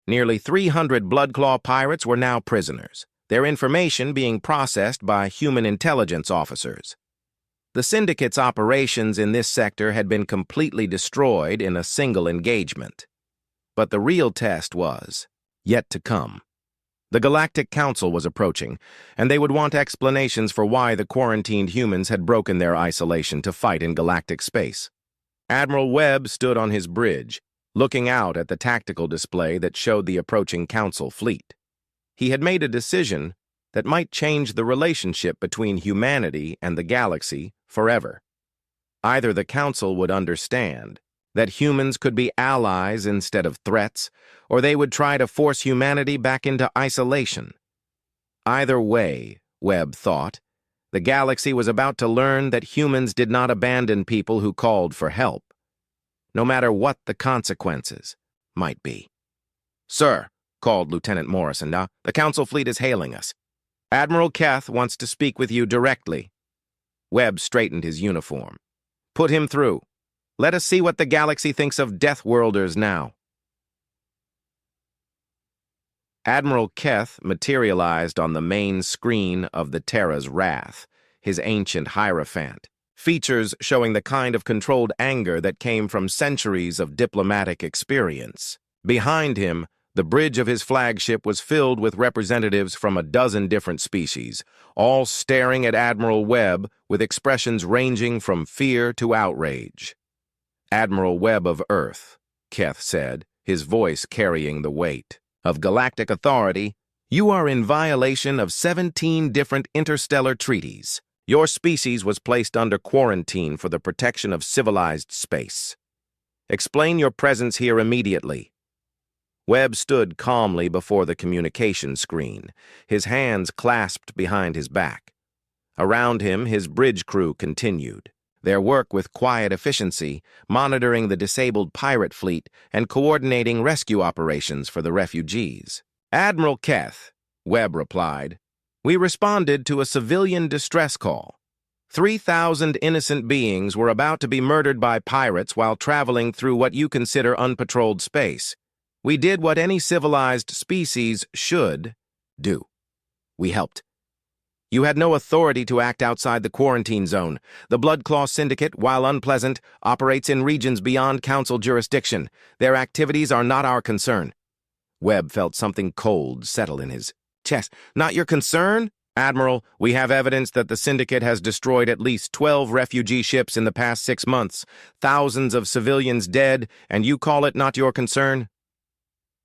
Nearly 300 Bloodclaw pirates were now prisoners, their information being processed by human intelligence officers. The Syndicate's operations in this sector had been completely destroyed in a single engagement. But the real test was yet to come. The Galactic Council was approaching, and they would want explanations for why the quarantined humans had broken their isolation to fight in galactic space. Admiral Webb stood on his bridge, looking out at the tactical display that showed the approaching Council fleet. He had made a decision that might change the relationship between humanity and the galaxy forever. Either the Council would understand that humans could be allies instead of threats, or they would try to force humanity back into isolation. Either way, Webb thought, the galaxy was about to learn that humans did not abandon people who called for help, no matter what the consequences might be. "Sir," called Lieutenant Morrison, "the Council fleet is hailing us. Admiral Keth wants to speak with you directly." Webb straightened his uniform. "Put him through. Let us see what the galaxy thinks of Deathworlders now." Admiral Keth materialized on the main screen of the Terra's Wrath, his ancient Hierophant, features showing the kind of controlled anger that came from centuries of diplomatic experience. Behind him, the bridge of his flagship was filled with representatives from a dozen different species, all staring at Admiral Webb with expressions ranging from fear to outrage. "Admiral Webb of Earth," Keth said, his voice carrying the weight of galactic authority, "you are in violation of 17 different interstellar treaties. Your species was placed under quarantine for the protection of civilized space. Explain your presence here immediately." Webb stood calmly before the communication screen, his hands clasped behind his back. Around him, his bridge crew continued their work with quiet efficiency, monitoring the disabled pirate fleet and coordinating rescue operations for the refugees. "Admiral Keth," Webb replied, "we responded to a civilian distress call. 3,000 innocent beings were about to be murdered by pirates while traveling through what you consider unpatrolled space. We did what any civilized species should do. We helped. You had no authority to act outside the quarantine zone. The Bloodclaw Syndicate, while unpleasant, operates in regions beyond Council jurisdiction. Their activities are not our concern." Webb felt something cold settle in his chest. "Not your concern? Admiral, we have evidence that the Syndicate has destroyed at least 12 refugee ships in the past 6 months, thousands of civilians dead, and you call it not your concern?"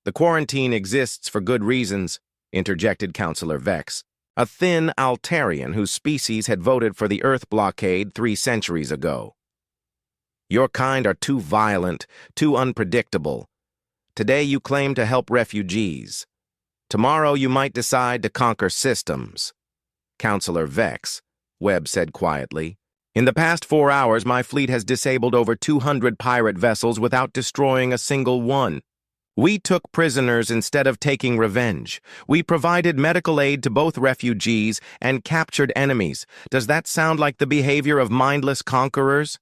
"The quarantine exists for good reasons," interjected Councilor Vex, a thin Altarian whose species had voted for the Earth blockade 3 centuries ago. "Your kind are too violent, too unpredictable. Today you claim to help refugees. Tomorrow you might decide to conquer systems." "Councilor Vex," Webb said quietly, "in the past 4 hours my fleet has disabled over 200 pirate vessels without destroying a single one. We took prisoners instead of taking revenge. We provided medical aid to both refugees and captured enemies. Does that sound like the behavior of mindless conquerors?"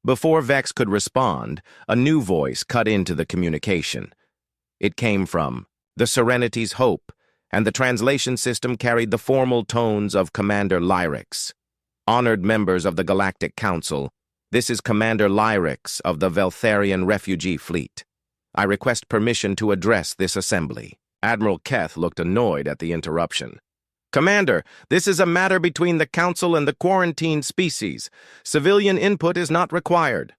Before Vex could respond, a new voice cut into the communication. It came from the Serenity's Hope, and the translation system carried the formal tones of Commander Lyrix. "Honored members of the Galactic Council, this is Commander Lyrix of the Veltharian Refugee Fleet. I request permission to address this assembly." Admiral Keth looked annoyed at the interruption. "Commander, this is a matter between the Council and the quarantined species. Civilian input is not required."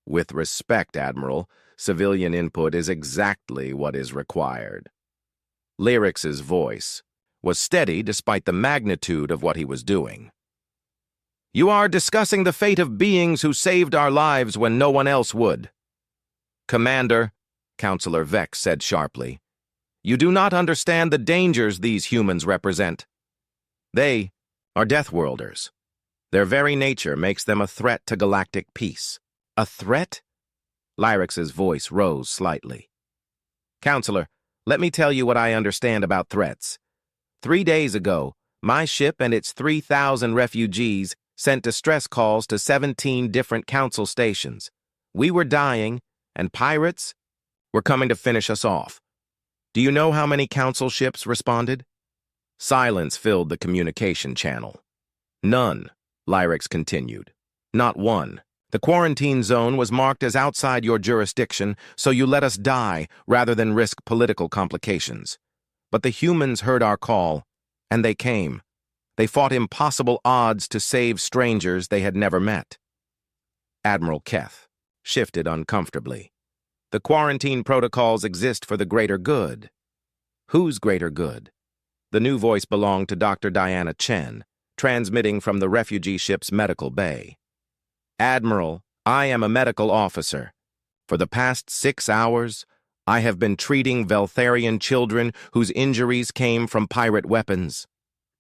"With respect, Admiral, civilian input is exactly what is required." Lyrix's voice was steady despite the magnitude of what he was doing. "You are discussing the fate of beings who saved our lives when no one else would." "Commander," Councilor Vex said sharply, "you do not understand the dangers these humans represent. They are Deathworlders. Their very nature makes them a threat to galactic peace." "A threat?" Lyrix's voice rose slightly. "Counselor, let me tell you what I understand about threats. 3 days ago, my ship and its 3,000 refugees sent distress calls to 17 different council stations. We were dying, and pirates were coming to finish us off. Do you know how many council ships responded?" Silence filled the communication channel. "None," Lyrix continued. "Not one. The quarantine zone was marked as outside your jurisdiction, so you let us die rather than risk political complications. But the humans heard our call, and they came. They fought impossible odds to save strangers they had never met." Admiral Keth shifted uncomfortably. The quarantine protocols exist for the greater good. Whose greater good? The new voice belonged to Dr. Diana Chen, transmitting from the refugee ship's medical bay. Admiral, I am a medical officer. For the past 6 hours, I have been treating Veltharian children whose injuries came from pirate weapons.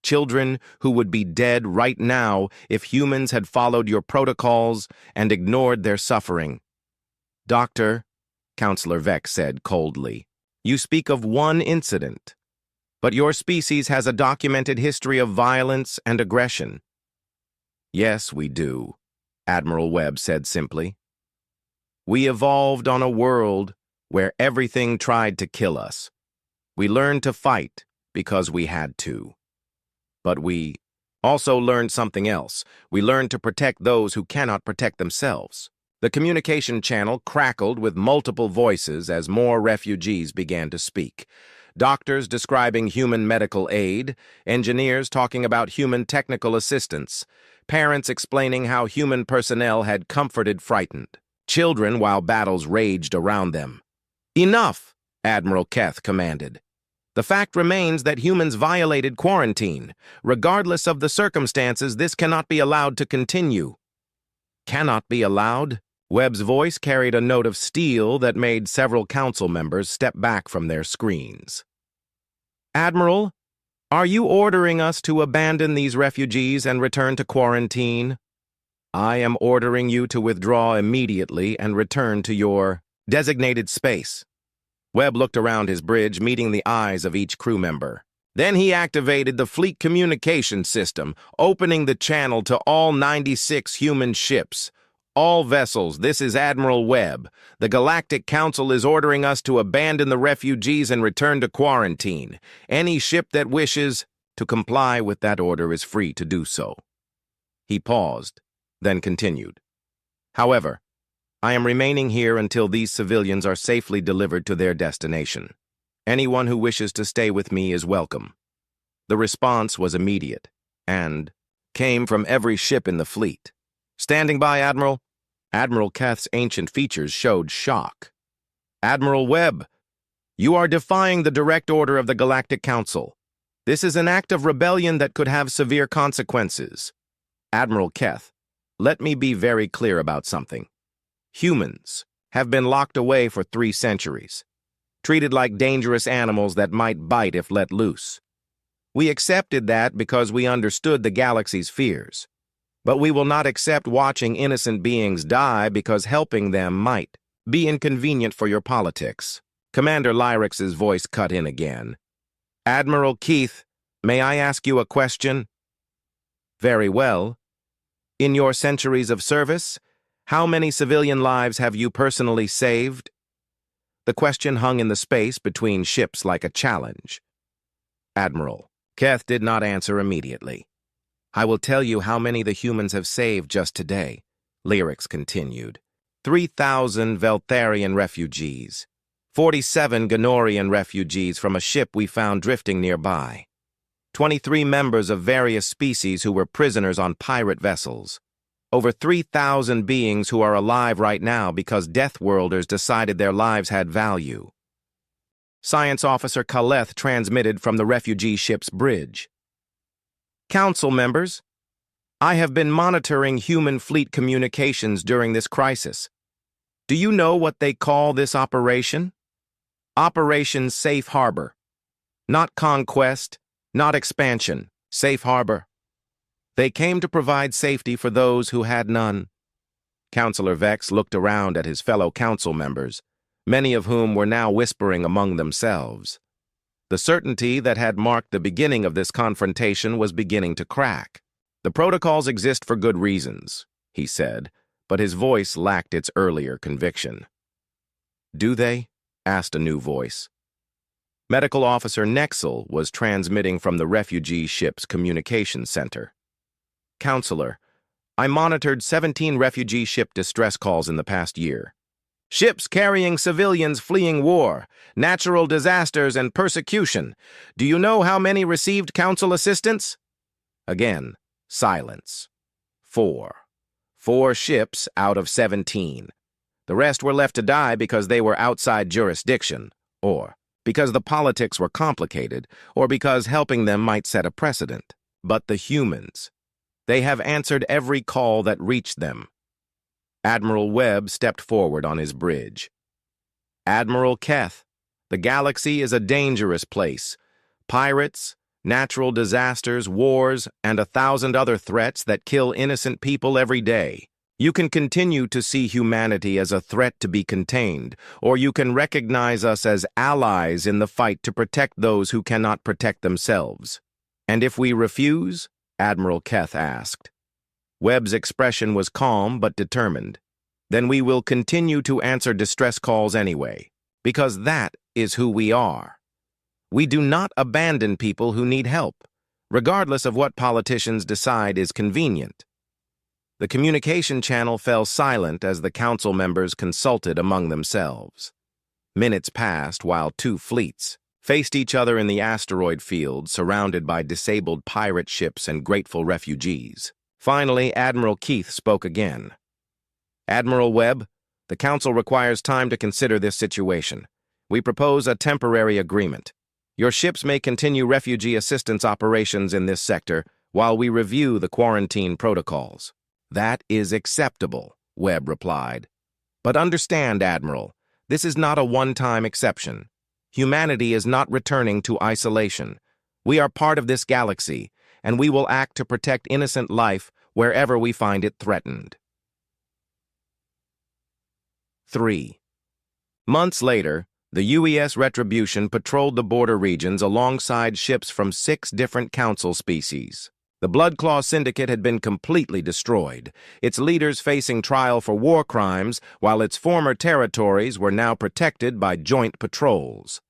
Children who would be dead right now if humans had followed your protocols and ignored their suffering. Doctor, Counselor Vex said coldly, you speak of one incident, but your species has a documented history of violence and aggression. Yes, we do, Admiral Webb said simply. We evolved on a world where everything tried to kill us. We learned to fight because we had to. But we also learned something else. We learned to protect those who cannot protect themselves. The communication channel crackled with multiple voices as more refugees began to speak. Doctors describing human medical aid, engineers talking about human technical assistance, parents explaining how human personnel had comforted frightened children while battles raged around them. Enough, Admiral Keth commanded. The fact remains that humans violated quarantine. Regardless of the circumstances, this cannot be allowed to continue. Cannot be allowed? Webb's voice carried a note of steel that made several council members step back from their screens. Admiral, are you ordering us to abandon these refugees and return to quarantine? I am ordering you to withdraw immediately and return to your designated space. Webb looked around his bridge, meeting the eyes of each crew member. Then he activated the fleet communication system, opening the channel to all 96 human ships. All vessels, this is Admiral Webb. The Galactic Council is ordering us to abandon the refugees and return to quarantine. Any ship that wishes to comply with that order is free to do so. He paused, then continued. However, I am remaining here until these civilians are safely delivered to their destination. Anyone who wishes to stay with me is welcome. The response was immediate and came from every ship in the fleet. Standing by, Admiral. Admiral Keth's ancient features showed shock. Admiral Webb, you are defying the direct order of the Galactic Council. This is an act of rebellion that could have severe consequences. Admiral Keth, let me be very clear about something. Humans have been locked away for 3 centuries, treated like dangerous animals that might bite if let loose. We accepted that because we understood the galaxy's fears. But we will not accept watching innocent beings die because helping them might be inconvenient for your politics. Commander Lyrix's voice cut in again. Admiral Keith, may I ask you a question? Very well. In your centuries of service, how many civilian lives have you personally saved? The question hung in the space between ships like a challenge. Admiral, Keth did not answer immediately. I will tell you how many the humans have saved just today, Lyrix continued. 3,000 Veltharian refugees, 47 Ganorian refugees from a ship we found drifting nearby, 23 members of various species who were prisoners on pirate vessels, over 3,000 beings who are alive right now because Deathworlders decided their lives had value. Science Officer Kaleth transmitted from the refugee ship's bridge. Council members, I have been monitoring human fleet communications during this crisis. Do you know what they call this operation? Operation Safe Harbor. Not conquest, not expansion, Safe Harbor. They came to provide safety for those who had none. Counselor Vex looked around at his fellow council members, many of whom were now whispering among themselves. The certainty that had marked the beginning of this confrontation was beginning to crack. The protocols exist for good reasons, he said, but his voice lacked its earlier conviction. Do they? Asked a new voice. Medical Officer Nexel was transmitting from the refugee ship's communication center. Counselor, I monitored 17 refugee ship distress calls in the past year. Ships carrying civilians fleeing war, natural disasters, and persecution. Do you know how many received council assistance? Again, silence. 4. 4 ships out of 17. The rest were left to die because they were outside jurisdiction, or because the politics were complicated, or because helping them might set a precedent. But the humans, they have answered every call that reached them. Admiral Webb stepped forward on his bridge. Admiral Keth, the galaxy is a dangerous place. Pirates, natural disasters, wars, and 1,000 other threats that kill innocent people every day. You can continue to see humanity as a threat to be contained, or you can recognize us as allies in the fight to protect those who cannot protect themselves. And if we refuse? Admiral Keth asked. Webb's expression was calm but determined. Then we will continue to answer distress calls anyway, because that is who we are. We do not abandon people who need help, regardless of what politicians decide is convenient. The communication channel fell silent as the council members consulted among themselves. Minutes passed while two fleets faced each other in the asteroid field, surrounded by disabled pirate ships and grateful refugees. Finally, Admiral Keith spoke again. Admiral Webb, the council requires time to consider this situation. We propose a temporary agreement. Your ships may continue refugee assistance operations in this sector while we review the quarantine protocols. That is acceptable, Webb replied. But understand, Admiral, this is not a one-time exception. Humanity is not returning to isolation. We are part of this galaxy, and we will act to protect innocent life wherever we find it threatened. 3. Months later, the UES Retribution patrolled the border regions alongside ships from 6 different council species. The Bloodclaw Syndicate had been completely destroyed, its leaders facing trial for war crimes, while its former territories were now protected by joint patrols.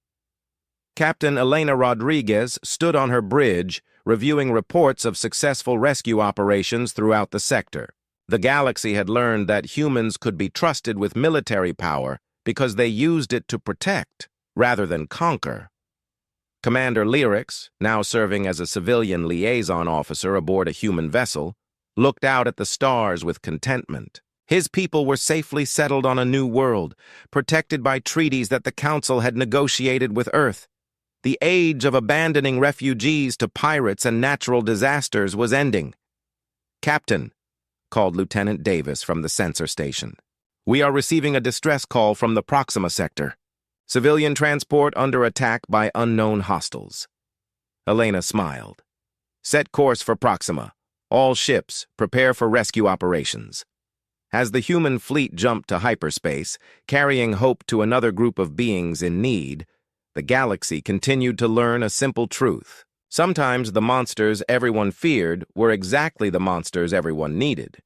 Captain Elena Rodriguez stood on her bridge, reviewing reports of successful rescue operations throughout the sector. The galaxy had learned that humans could be trusted with military power because they used it to protect rather than conquer. Commander Lyrics, now serving as a civilian liaison officer aboard a human vessel, looked out at the stars with contentment. His people were safely settled on a new world, protected by treaties that the Council had negotiated with Earth. The age of abandoning refugees to pirates and natural disasters was ending. "Captain," called Lieutenant Davis from the sensor station, "we are receiving a distress call from the Proxima sector. Civilian transport under attack by unknown hostiles." Elena smiled. "Set course for Proxima. All ships, prepare for rescue operations." As the human fleet jumped to hyperspace, carrying hope to another group of beings in need, the galaxy continued to learn a simple truth. Sometimes the monsters everyone feared were exactly the monsters everyone needed.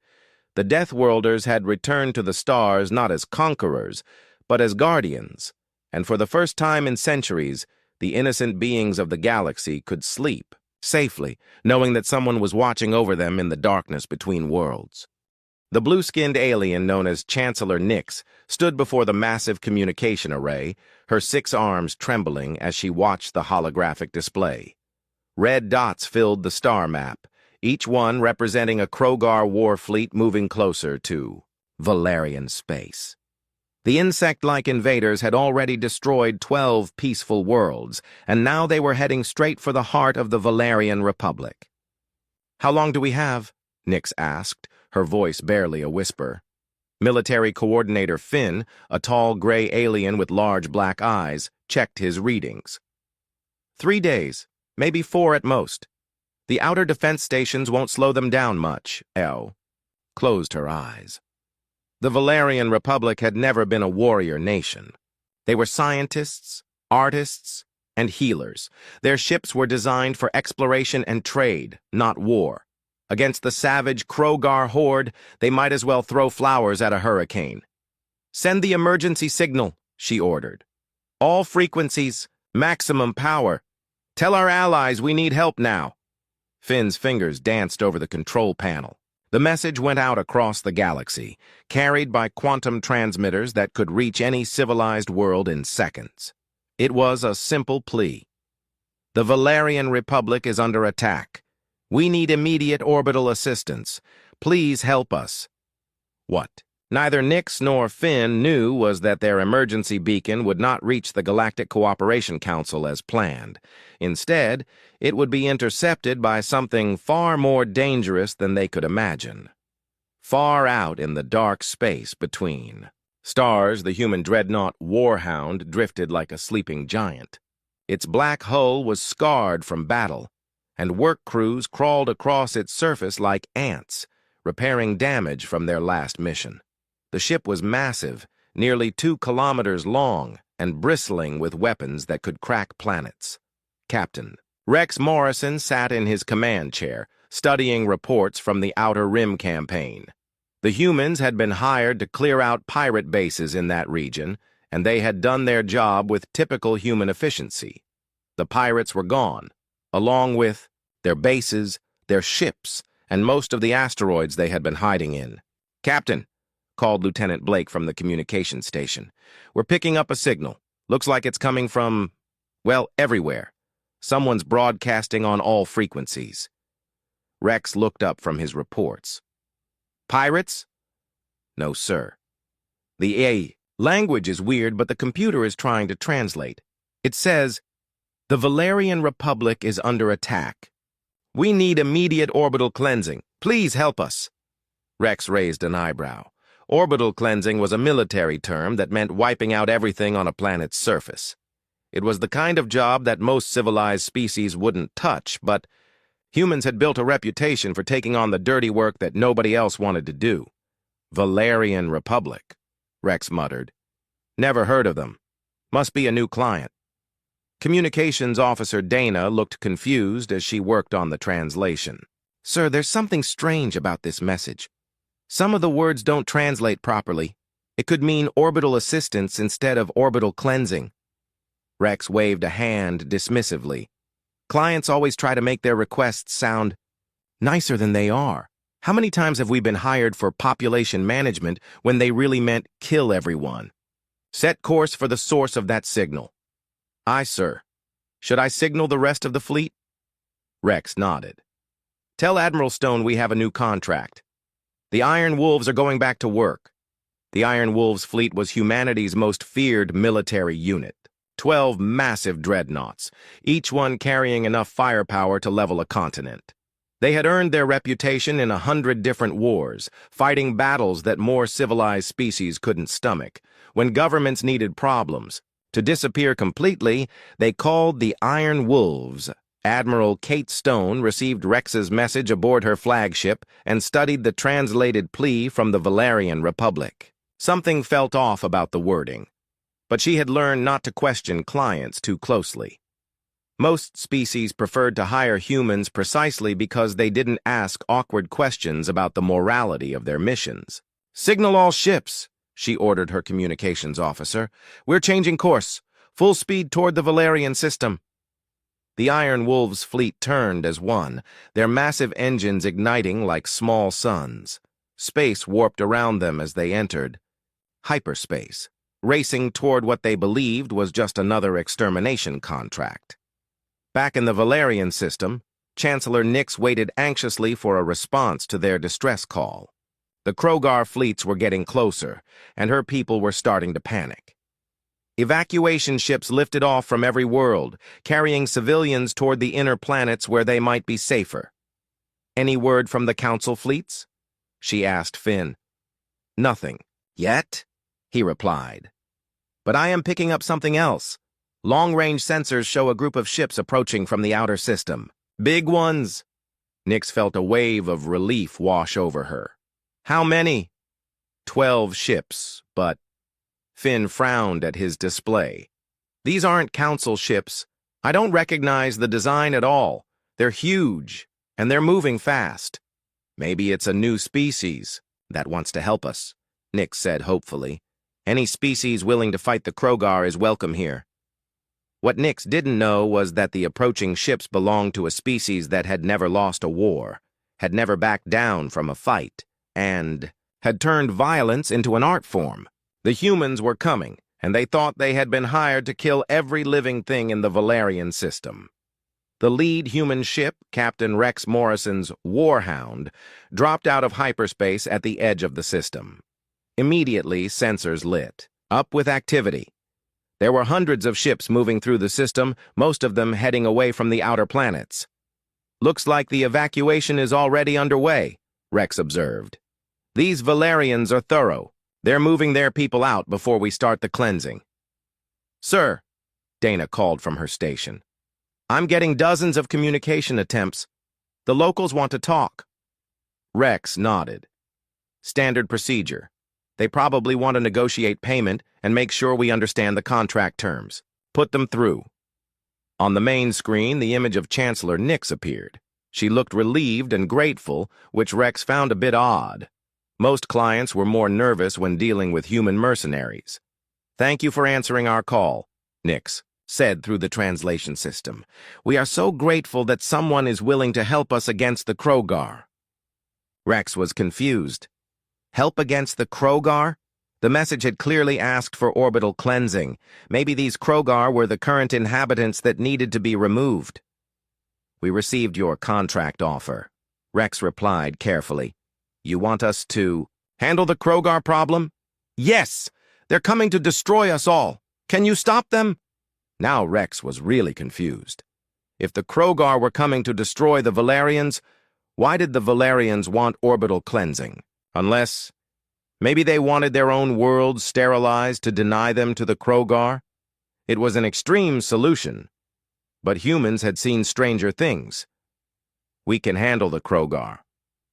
The Deathworlders had returned to the stars not as conquerors, but as guardians. And for the first time in centuries, the innocent beings of the galaxy could sleep safely, knowing that someone was watching over them in the darkness between worlds. The blue-skinned alien known as Chancellor Nix stood before the massive communication array, her 6 arms trembling as she watched the holographic display. Red dots filled the star map, each one representing a Krogar war fleet moving closer to Valerian space. The insect-like invaders had already destroyed 12 peaceful worlds, and now they were heading straight for the heart of the Valerian Republic. "How long do we have?" Nix asked, her voice barely a whisper. Military Coordinator Finn, a tall gray alien with large black eyes, checked his readings. 3 days, maybe 4 at most. The outer defense stations won't slow them down much. Elle closed her eyes. The Valerian Republic had never been a warrior nation. They were scientists, artists, and healers. Their ships were designed for exploration and trade, not war. Against the savage Krogar horde, they might as well throw flowers at a hurricane. "Send the emergency signal," she ordered. "All frequencies, maximum power. Tell our allies we need help now." Finn's fingers danced over the control panel. The message went out across the galaxy, carried by quantum transmitters that could reach any civilized world in seconds. It was a simple plea. "The Valerian Republic is under attack. We need immediate orbital assistance. Please help us." "What?" Neither Nix nor Finn knew was that their emergency beacon would not reach the Galactic Cooperation Council as planned. Instead, it would be intercepted by something far more dangerous than they could imagine. Far out in the dark space between stars, the human dreadnought Warhound drifted like a sleeping giant. Its black hull was scarred from battle, and work crews crawled across its surface like ants, repairing damage from their last mission. The ship was massive, nearly 2 kilometers long, and bristling with weapons that could crack planets. Captain Rex Morrison sat in his command chair, studying reports from the Outer Rim campaign. The humans had been hired to clear out pirate bases in that region, and they had done their job with typical human efficiency. The pirates were gone, along with their bases, their ships, and most of the asteroids they had been hiding in. "Captain," called Lieutenant Blake from the communications station, "we're picking up a signal. Looks like it's coming from, well, everywhere. Someone's broadcasting on all frequencies." Rex looked up from his reports. "Pirates?" "No, sir. The language is weird, but the computer is trying to translate. It says, 'The Valerian Republic is under attack. We need immediate orbital cleansing. Please help us.'" Rex raised an eyebrow. Orbital cleansing was a military term that meant wiping out everything on a planet's surface. It was the kind of job that most civilized species wouldn't touch, but humans had built a reputation for taking on the dirty work that nobody else wanted to do. "Valerian Republic," Rex muttered. "Never heard of them. Must be a new client." Communications Officer Dana looked confused as she worked on the translation. "Sir, there's something strange about this message. Some of the words don't translate properly. It could mean orbital assistance instead of orbital cleansing." Rex waved a hand dismissively. "Clients always try to make their requests sound nicer than they are. How many times have we been hired for population management when they really meant kill everyone? Set course for the source of that signal." "Aye, sir. Should I signal the rest of the fleet?" Rex nodded. "Tell Admiral Stone we have a new contract. The Iron Wolves are going back to work." The Iron Wolves fleet was humanity's most feared military unit. 12 massive dreadnoughts, each one carrying enough firepower to level a continent. They had earned their reputation in 100 different wars, fighting battles that more civilized species couldn't stomach. When governments needed problems to disappear completely, they called the Iron Wolves. Admiral Kate Stone received Rex's message aboard her flagship and studied the translated plea from the Valerian Republic. Something felt off about the wording, but she had learned not to question clients too closely. Most species preferred to hire humans precisely because they didn't ask awkward questions about the morality of their missions. "Signal all ships," she ordered her communications officer. "We're changing course. Full speed toward the Valerian system." The Iron Wolves' fleet turned as one, their massive engines igniting like small suns. Space warped around them as they entered hyperspace, racing toward what they believed was just another extermination contract. Back in the Valerian system, Chancellor Nix waited anxiously for a response to their distress call. The Krogar fleets were getting closer, and her people were starting to panic. Evacuation ships lifted off from every world, carrying civilians toward the inner planets where they might be safer. "Any word from the Council fleets?" she asked Finn. "Nothing. Yet?" he replied. "But I am picking up something else. Long-range sensors show a group of ships approaching from the outer system. Big ones." Nix felt a wave of relief wash over her. "How many?" 12 ships, but Finn frowned at his display. "These aren't Council ships. I don't recognize the design at all. They're huge, and they're moving fast. Maybe it's a new species that wants to help us," Nix said hopefully. "Any species willing to fight the Krogar is welcome here." What Nix didn't know was that the approaching ships belonged to a species that had never lost a war, had never backed down from a fight, and had turned violence into an art form. The humans were coming, and they thought they had been hired to kill every living thing in the Valerian system. The lead human ship, Captain Rex Morrison's Warhound, dropped out of hyperspace at the edge of the system. Immediately, sensors lit up with activity. There were hundreds of ships moving through the system, most of them heading away from the outer planets. "Looks like the evacuation is already underway," Rex observed. "These Valerians are thorough. They're moving their people out before we start the cleansing." "Sir," Dana called from her station, "I'm getting dozens of communication attempts. The locals want to talk." Rex nodded. "Standard procedure. They probably want to negotiate payment and make sure we understand the contract terms. Put them through." On the main screen, the image of Chancellor Nix appeared. She looked relieved and grateful, which Rex found a bit odd. Most clients were more nervous when dealing with human mercenaries. "Thank you for answering our call," Nix said through the translation system. "We are so grateful that someone is willing to help us against the Krogar." Rex was confused. Help against the Krogar? The message had clearly asked for orbital cleansing. Maybe these Krogar were the current inhabitants that needed to be removed. "We received your contract offer," Rex replied carefully. "You want us to handle the Krogar problem?" "Yes! They're coming to destroy us all. Can you stop them?" Now Rex was really confused. If the Krogar were coming to destroy the Valerians, why did the Valerians want orbital cleansing? Unless, maybe they wanted their own worlds sterilized to deny them to the Krogar? It was an extreme solution, but humans had seen stranger things. "We can handle the Krogar,"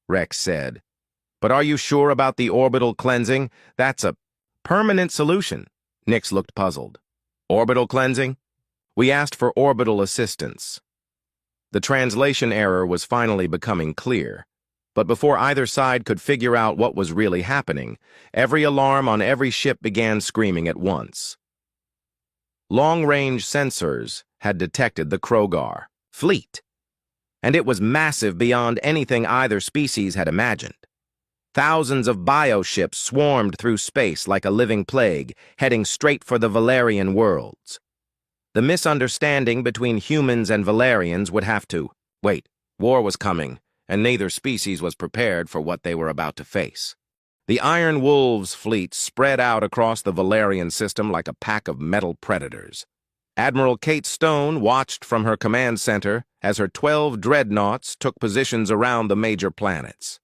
Rex said. "But are you sure about the orbital cleansing? That's a permanent solution." Nix looked puzzled. "Orbital cleansing? We asked for orbital assistance." The translation error was finally becoming clear. But before either side could figure out what was really happening, every alarm on every ship began screaming at once. Long-range sensors had detected the Krogar fleet, and it was massive beyond anything either species had imagined. Thousands of bioships swarmed through space like a living plague, heading straight for the Valerian worlds. The misunderstanding between humans and Valerians would have to wait. War was coming, and neither species was prepared for what they were about to face. The Iron Wolves fleet spread out across the Valerian system like a pack of metal predators. Admiral Kate Stone watched from her command center as her 12 dreadnoughts took positions around the major planets.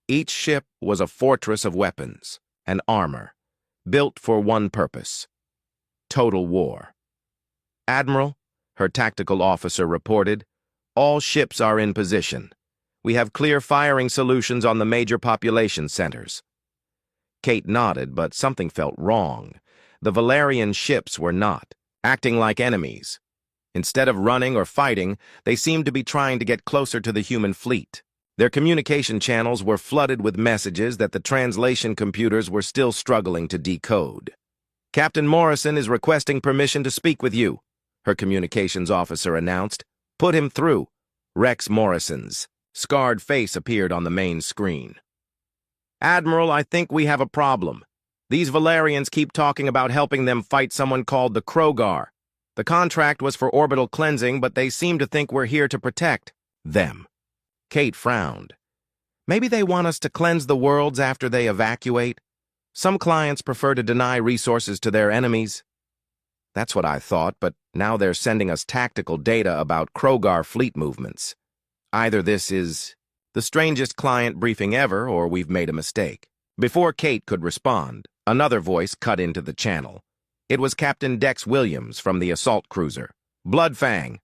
Each ship was a fortress of weapons and armor, built for one purpose: total war. "Admiral," her tactical officer reported, "all ships are in position. We have clear firing solutions on the major population centers." Kate nodded, but something felt wrong. The Valerian ships were not acting like enemies. Instead of running or fighting, they seemed to be trying to get closer to the human fleet. Their communication channels were flooded with messages that the translation computers were still struggling to decode. "Captain Morrison is requesting permission to speak with you," her communications officer announced. "Put him through." Rex Morrison's scarred face appeared on the main screen. "Admiral, I think we have a problem. These Valerians keep talking about helping them fight someone called the Krogar. The contract was for orbital cleansing, but they seem to think we're here to protect them." Kate frowned. "Maybe they want us to cleanse the worlds after they evacuate. Some clients prefer to deny resources to their enemies." "That's what I thought, but now they're sending us tactical data about Krogar fleet movements. Either this is the strangest client briefing ever, or we've made a mistake." Before Kate could respond, another voice cut into the channel. It was Captain Dex Williams from the assault cruiser. "Bloodfang.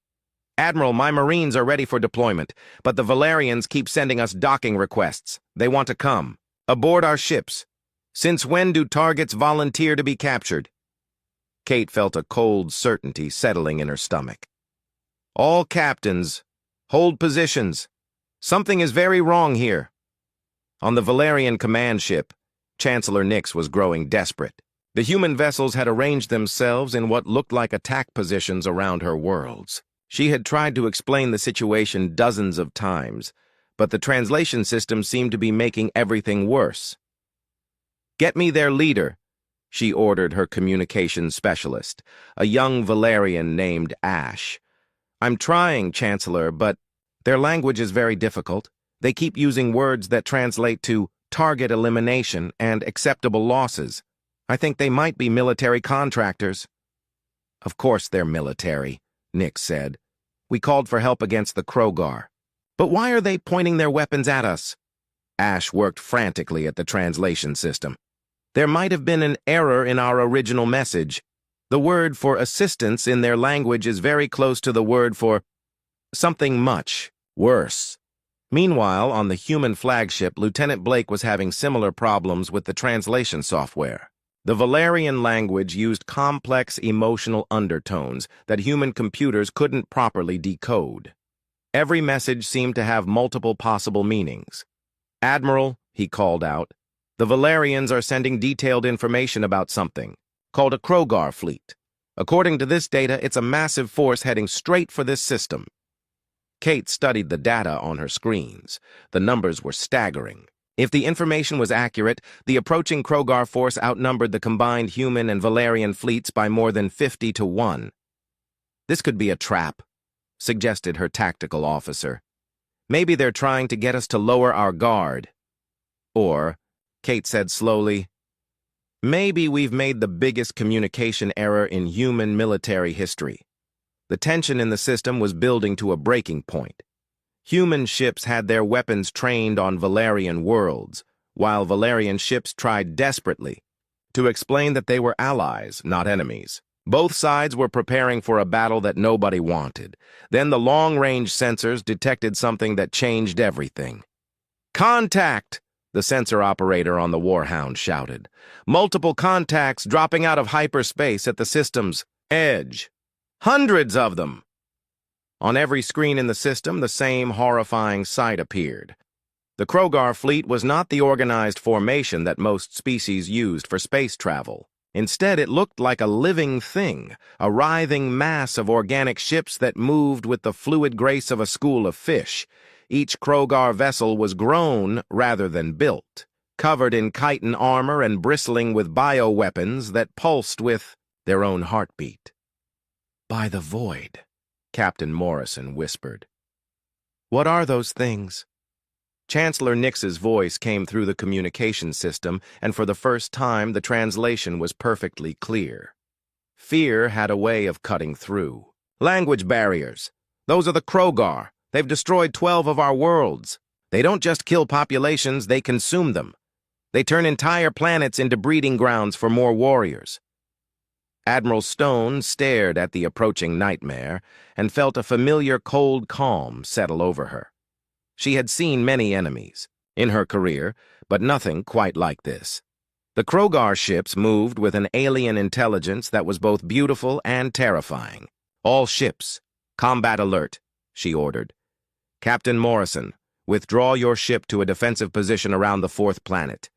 Admiral, my Marines are ready for deployment, but the Valerians keep sending us docking requests. They want to come. Aboard our ships. Since when do targets volunteer to be captured?" Kate felt a cold certainty settling in her stomach. "All captains, hold positions. Something is very wrong here." On the Valerian command ship, Chancellor Nix was growing desperate. The human vessels had arranged themselves in what looked like attack positions around her worlds. She had tried to explain the situation dozens of times, but the translation system seemed to be making everything worse. "Get me their leader," she ordered her communications specialist, a young Valerian named Ash. "I'm trying, Chancellor, but their language is very difficult. They keep using words that translate to target elimination, and acceptable losses. I think they might be military contractors." "Of course they're military," Nix said. "We called for help against the Krogar. But why are they pointing their weapons at us?" Ash worked frantically at the translation system. "There might have been an error in our original message. The word for assistance in their language is very close to the word for something much worse." Meanwhile, on the human flagship, Lieutenant Blake was having similar problems with the translation software. The Valerian language used complex emotional undertones that human computers couldn't properly decode. Every message seemed to have multiple possible meanings. "Admiral," he called out, "the Valerians are sending detailed information about something, called a Krogar fleet. According to this data, it's a massive force heading straight for this system." Kate studied the data on her screens. The numbers were staggering. If the information was accurate, the approaching Krogar force outnumbered the combined human and Valerian fleets by more than 50 to 1. "This could be a trap," suggested her tactical officer. "Maybe they're trying to get us to lower our guard." Or, Kate said slowly, "maybe we've made the biggest communication error in human military history." The tension in the system was building to a breaking point. Human ships had their weapons trained on Valerian worlds, while Valerian ships tried desperately to explain that they were allies, not enemies. Both sides were preparing for a battle that nobody wanted. Then the long-range sensors detected something that changed everything. "Contact!" the sensor operator on the Warhound shouted. "Multiple contacts dropping out of hyperspace at the system's edge. Hundreds of them!" On every screen in the system, the same horrifying sight appeared. The Krogar fleet was not the organized formation that most species used for space travel. Instead, it looked like a living thing, a writhing mass of organic ships that moved with the fluid grace of a school of fish. Each Krogar vessel was grown rather than built, covered in chitin armor and bristling with bioweapons that pulsed with their own heartbeat. "By the void," Captain Morrison whispered. "What are those things?" Chancellor Nix's voice came through the communication system, and for the first time the translation was perfectly clear. Fear had a way of cutting through. "Language barriers. Those are the Krogar. They've destroyed 12 of our worlds. They don't just kill populations, they consume them. They turn entire planets into breeding grounds for more warriors." Admiral Stone stared at the approaching nightmare and felt a familiar cold calm settle over her. She had seen many enemies in her career, but nothing quite like this. The Krogar ships moved with an alien intelligence that was both beautiful and terrifying. "All ships, combat alert," she ordered. "Captain Morrison, withdraw your ship to a defensive position around the 4th planet.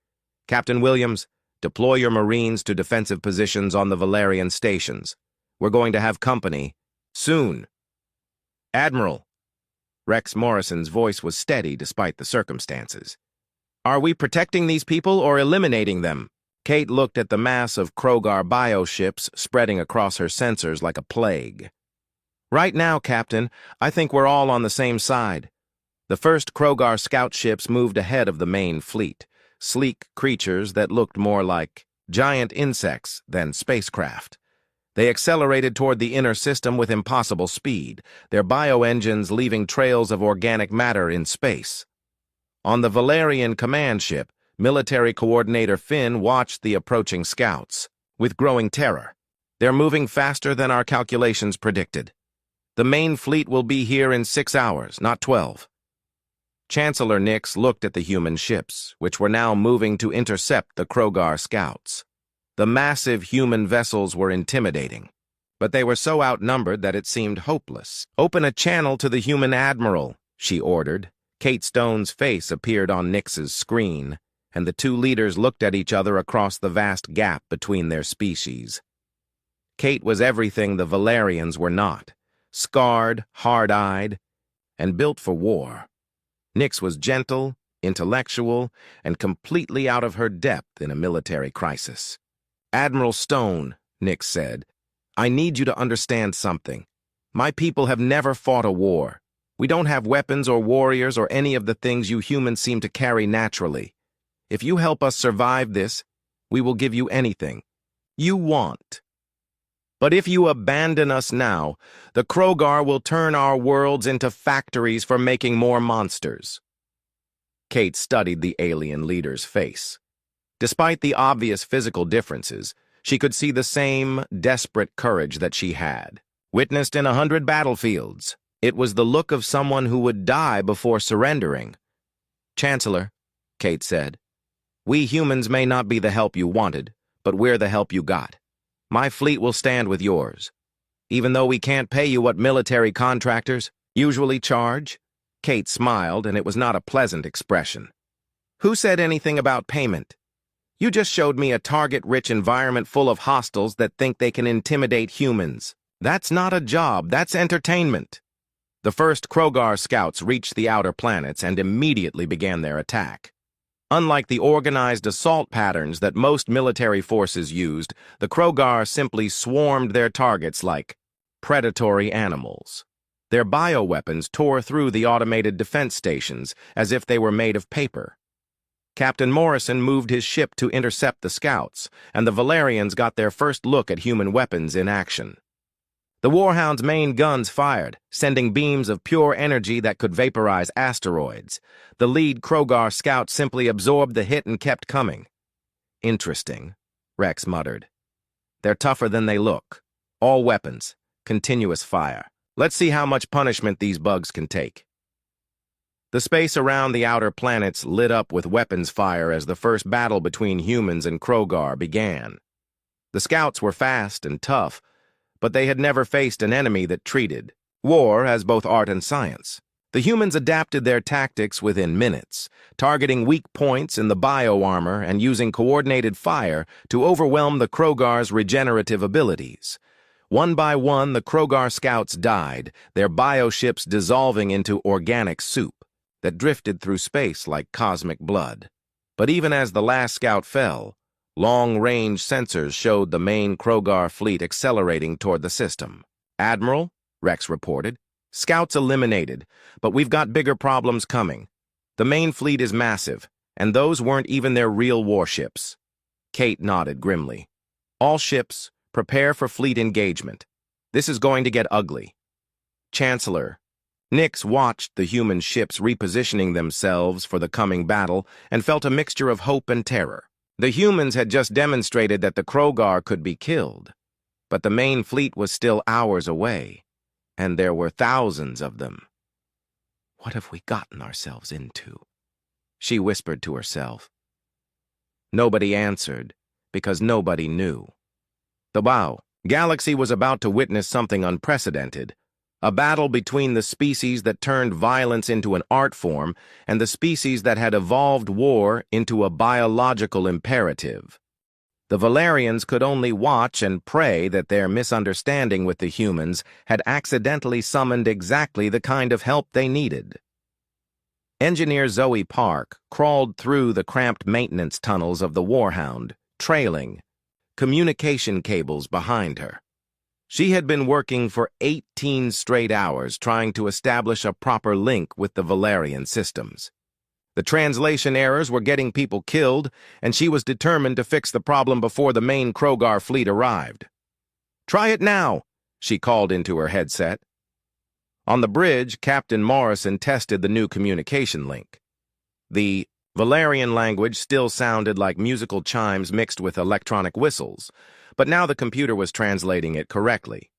Captain Williams, deploy your Marines to defensive positions on the Valerian stations. We're going to have company soon." "Admiral," Rex Morrison's voice was steady despite the circumstances. "Are we protecting these people or eliminating them?" Kate looked at the mass of Krogar bioships spreading across her sensors like a plague. "Right now, Captain, I think we're all on the same side." The first Krogar scout ships moved ahead of the main fleet. Sleek creatures that looked more like giant insects than spacecraft. They accelerated toward the inner system with impossible speed, their bioengines leaving trails of organic matter in space. On the Valerian command ship, Military Coordinator Finn watched the approaching scouts with growing terror. "They're moving faster than our calculations predicted. The main fleet will be here in 6 hours, not 12. Chancellor Nix looked at the human ships, which were now moving to intercept the Krogar scouts. The massive human vessels were intimidating, but they were so outnumbered that it seemed hopeless. "Open a channel to the human admiral," she ordered. Kate Stone's face appeared on Nix's screen, and the two leaders looked at each other across the vast gap between their species. Kate was everything the Valerians were not, scarred, hard-eyed, and built for war. Nix was gentle, intellectual, and completely out of her depth in a military crisis. "Admiral Stone," Nix said, "I need you to understand something. My people have never fought a war. We don't have weapons or warriors or any of the things you humans seem to carry naturally. If you help us survive this, we will give you anything you want. But if you abandon us now, the Krogar will turn our worlds into factories for making more monsters." Kate studied the alien leader's face. Despite the obvious physical differences, she could see the same desperate courage that she had, witnessed in 100 battlefields. It was the look of someone who would die before surrendering. "Chancellor," Kate said, "we humans may not be the help you wanted, but we're the help you got. My fleet will stand with yours. Even though we can't pay you what military contractors usually charge." Kate smiled, and it was not a pleasant expression. "Who said anything about payment? You just showed me a target-rich environment full of hostiles that think they can intimidate humans. That's not a job, that's entertainment." The first Krogar scouts reached the outer planets and immediately began their attack. Unlike the organized assault patterns that most military forces used, the Krogar simply swarmed their targets like predatory animals. Their bioweapons tore through the automated defense stations as if they were made of paper. Captain Morrison moved his ship to intercept the scouts, and the Valerians got their first look at human weapons in action. The Warhound's main guns fired, sending beams of pure energy that could vaporize asteroids. The lead Krogar scout simply absorbed the hit and kept coming. "Interesting," Rex muttered. "They're tougher than they look. All weapons, continuous fire. Let's see how much punishment these bugs can take." The space around the outer planets lit up with weapons fire as the first battle between humans and Krogar began. The scouts were fast and tough, but they had never faced an enemy that treated war as both art and science. The humans adapted their tactics within minutes, targeting weak points in the bioarmor and using coordinated fire to overwhelm the Krogar's regenerative abilities. One by one, the Krogar scouts died, their bioships dissolving into organic soup that drifted through space like cosmic blood. But even as the last scout fell, long-range sensors showed the main Krogar fleet accelerating toward the system. "Admiral," Rex reported, "scouts eliminated, but we've got bigger problems coming. The main fleet is massive, and those weren't even their real warships." Kate nodded grimly. "All ships, prepare for fleet engagement. This is going to get ugly." "Chancellor." Nix watched the human ships repositioning themselves for the coming battle and felt a mixture of hope and terror. The humans had just demonstrated that the Krogar could be killed, but the main fleet was still hours away, and there were thousands of them. "What have we gotten ourselves into?" she whispered to herself. Nobody answered, because nobody knew. The galaxy was about to witness something unprecedented, a battle between the species that turned violence into an art form and the species that had evolved war into a biological imperative. The Valerians could only watch and pray that their misunderstanding with the humans had accidentally summoned exactly the kind of help they needed. Engineer Zoe Park crawled through the cramped maintenance tunnels of the Warhound, trailing communication cables behind her. She had been working for 18 straight hours trying to establish a proper link with the Valerian systems. The translation errors were getting people killed, and she was determined to fix the problem before the main Krogar fleet arrived. "Try it now," she called into her headset. On the bridge, Captain Morrison tested the new communication link. The Valerian language still sounded like musical chimes mixed with electronic whistles, but now the computer was translating it correctly.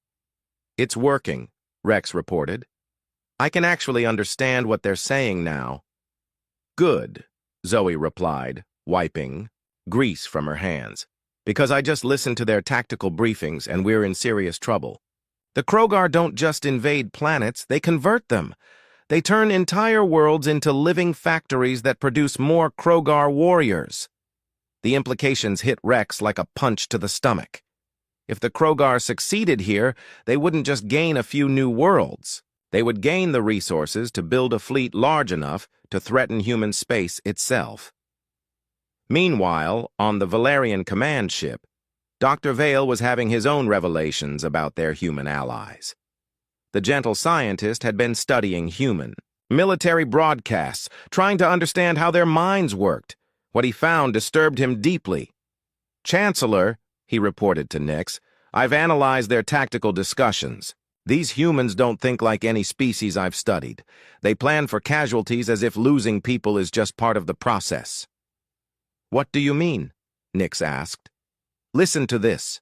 "It's working," Rex reported. "I can actually understand what they're saying now." "Good," Zoe replied, wiping grease from her hands, "because I just listened to their tactical briefings and we're in serious trouble. The Krogar don't just invade planets, they convert them. They turn entire worlds into living factories that produce more Krogar warriors." The implications hit Rex like a punch to the stomach. If the Krogar succeeded here, they wouldn't just gain a few new worlds. They would gain the resources to build a fleet large enough to threaten human space itself. Meanwhile, on the Valerian command ship, Dr. Vale was having his own revelations about their human allies. The gentle scientist had been studying human military broadcasts, trying to understand how their minds worked, What he found disturbed him deeply. "Chancellor," he reported to Nix, "I've analyzed their tactical discussions. These humans don't think like any species I've studied. They plan for casualties as if losing people is just part of the process." "What do you mean?" Nix asked. "Listen to this."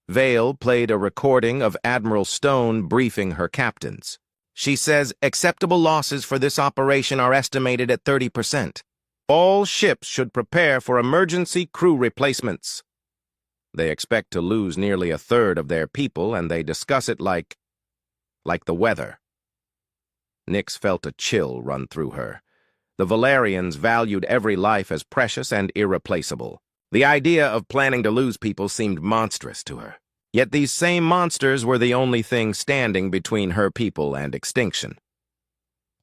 Vale played a recording of Admiral Stone briefing her captains. She says acceptable losses for this operation are estimated at 30%. All ships should prepare for emergency crew replacements. They expect to lose nearly a third of their people, and they discuss it like the weather. Nix felt a chill run through her. The Valerians valued every life as precious and irreplaceable. The idea of planning to lose people seemed monstrous to her. Yet these same monsters were the only thing standing between her people and extinction.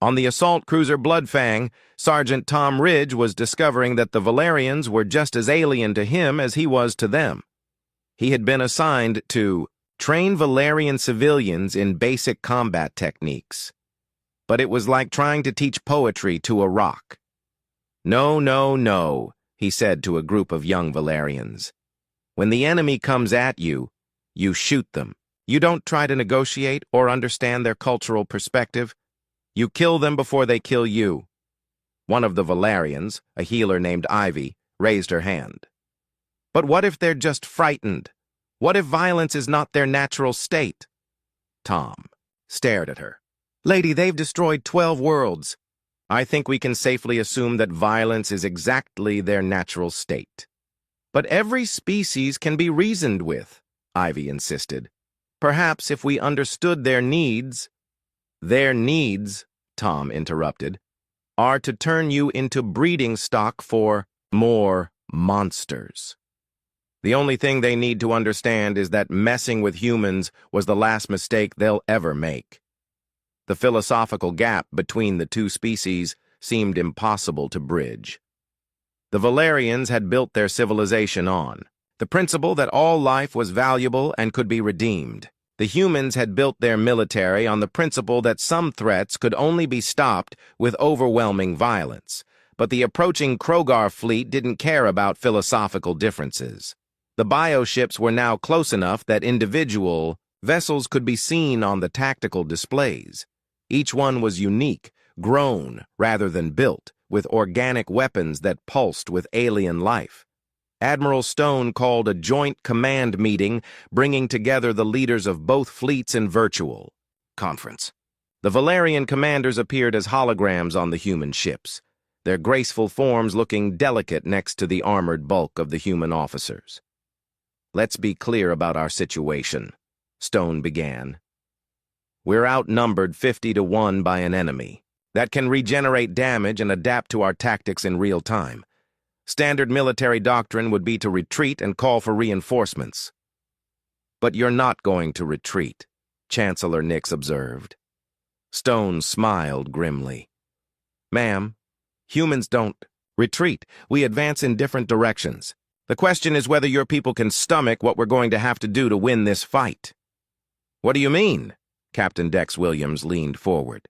On the assault cruiser Bloodfang, Sergeant Tom Ridge was discovering that the Valerians were just as alien to him as he was to them. He had been assigned to train Valerian civilians in basic combat techniques. But it was like trying to teach poetry to a rock. "No, no, no," he said to a group of young Valerians. "When the enemy comes at you, you shoot them. You don't try to negotiate or understand their cultural perspective. You kill them before they kill you." One of the Valerians, a healer named Ivy, raised her hand. "But what if they're just frightened? What if violence is not their natural state?" Tom stared at her. "Lady, they've destroyed 12 worlds. I think we can safely assume that violence is exactly their natural state." "But every species can be reasoned with," Ivy insisted. "Perhaps if we understood their needs—" "Their needs," Tom interrupted, "are to turn you into breeding stock for more monsters. The only thing they need to understand is that messing with humans was the last mistake they'll ever make." The philosophical gap between the two species seemed impossible to bridge. The Valerians had built their civilization on the principle that all life was valuable and could be redeemed. The humans had built their military on the principle that some threats could only be stopped with overwhelming violence. But the approaching Krogar fleet didn't care about philosophical differences. The bioships were now close enough that individual vessels could be seen on the tactical displays. Each one was unique, grown rather than built, with organic weapons that pulsed with alien life. Admiral Stone called a joint command meeting, bringing together the leaders of both fleets in virtual conference. The Valerian commanders appeared as holograms on the human ships, their graceful forms looking delicate next to the armored bulk of the human officers. "Let's be clear about our situation," Stone began. "We're outnumbered 50-1 by an enemy that can regenerate damage and adapt to our tactics in real time. Standard military doctrine would be to retreat and call for reinforcements." "But you're not going to retreat," Chancellor Nix observed. Stone smiled grimly. "Ma'am, humans don't retreat. We advance in different directions. The question is whether your people can stomach what we're going to have to do to win this fight." "What do you mean?" Captain Dex Williams leaned forward.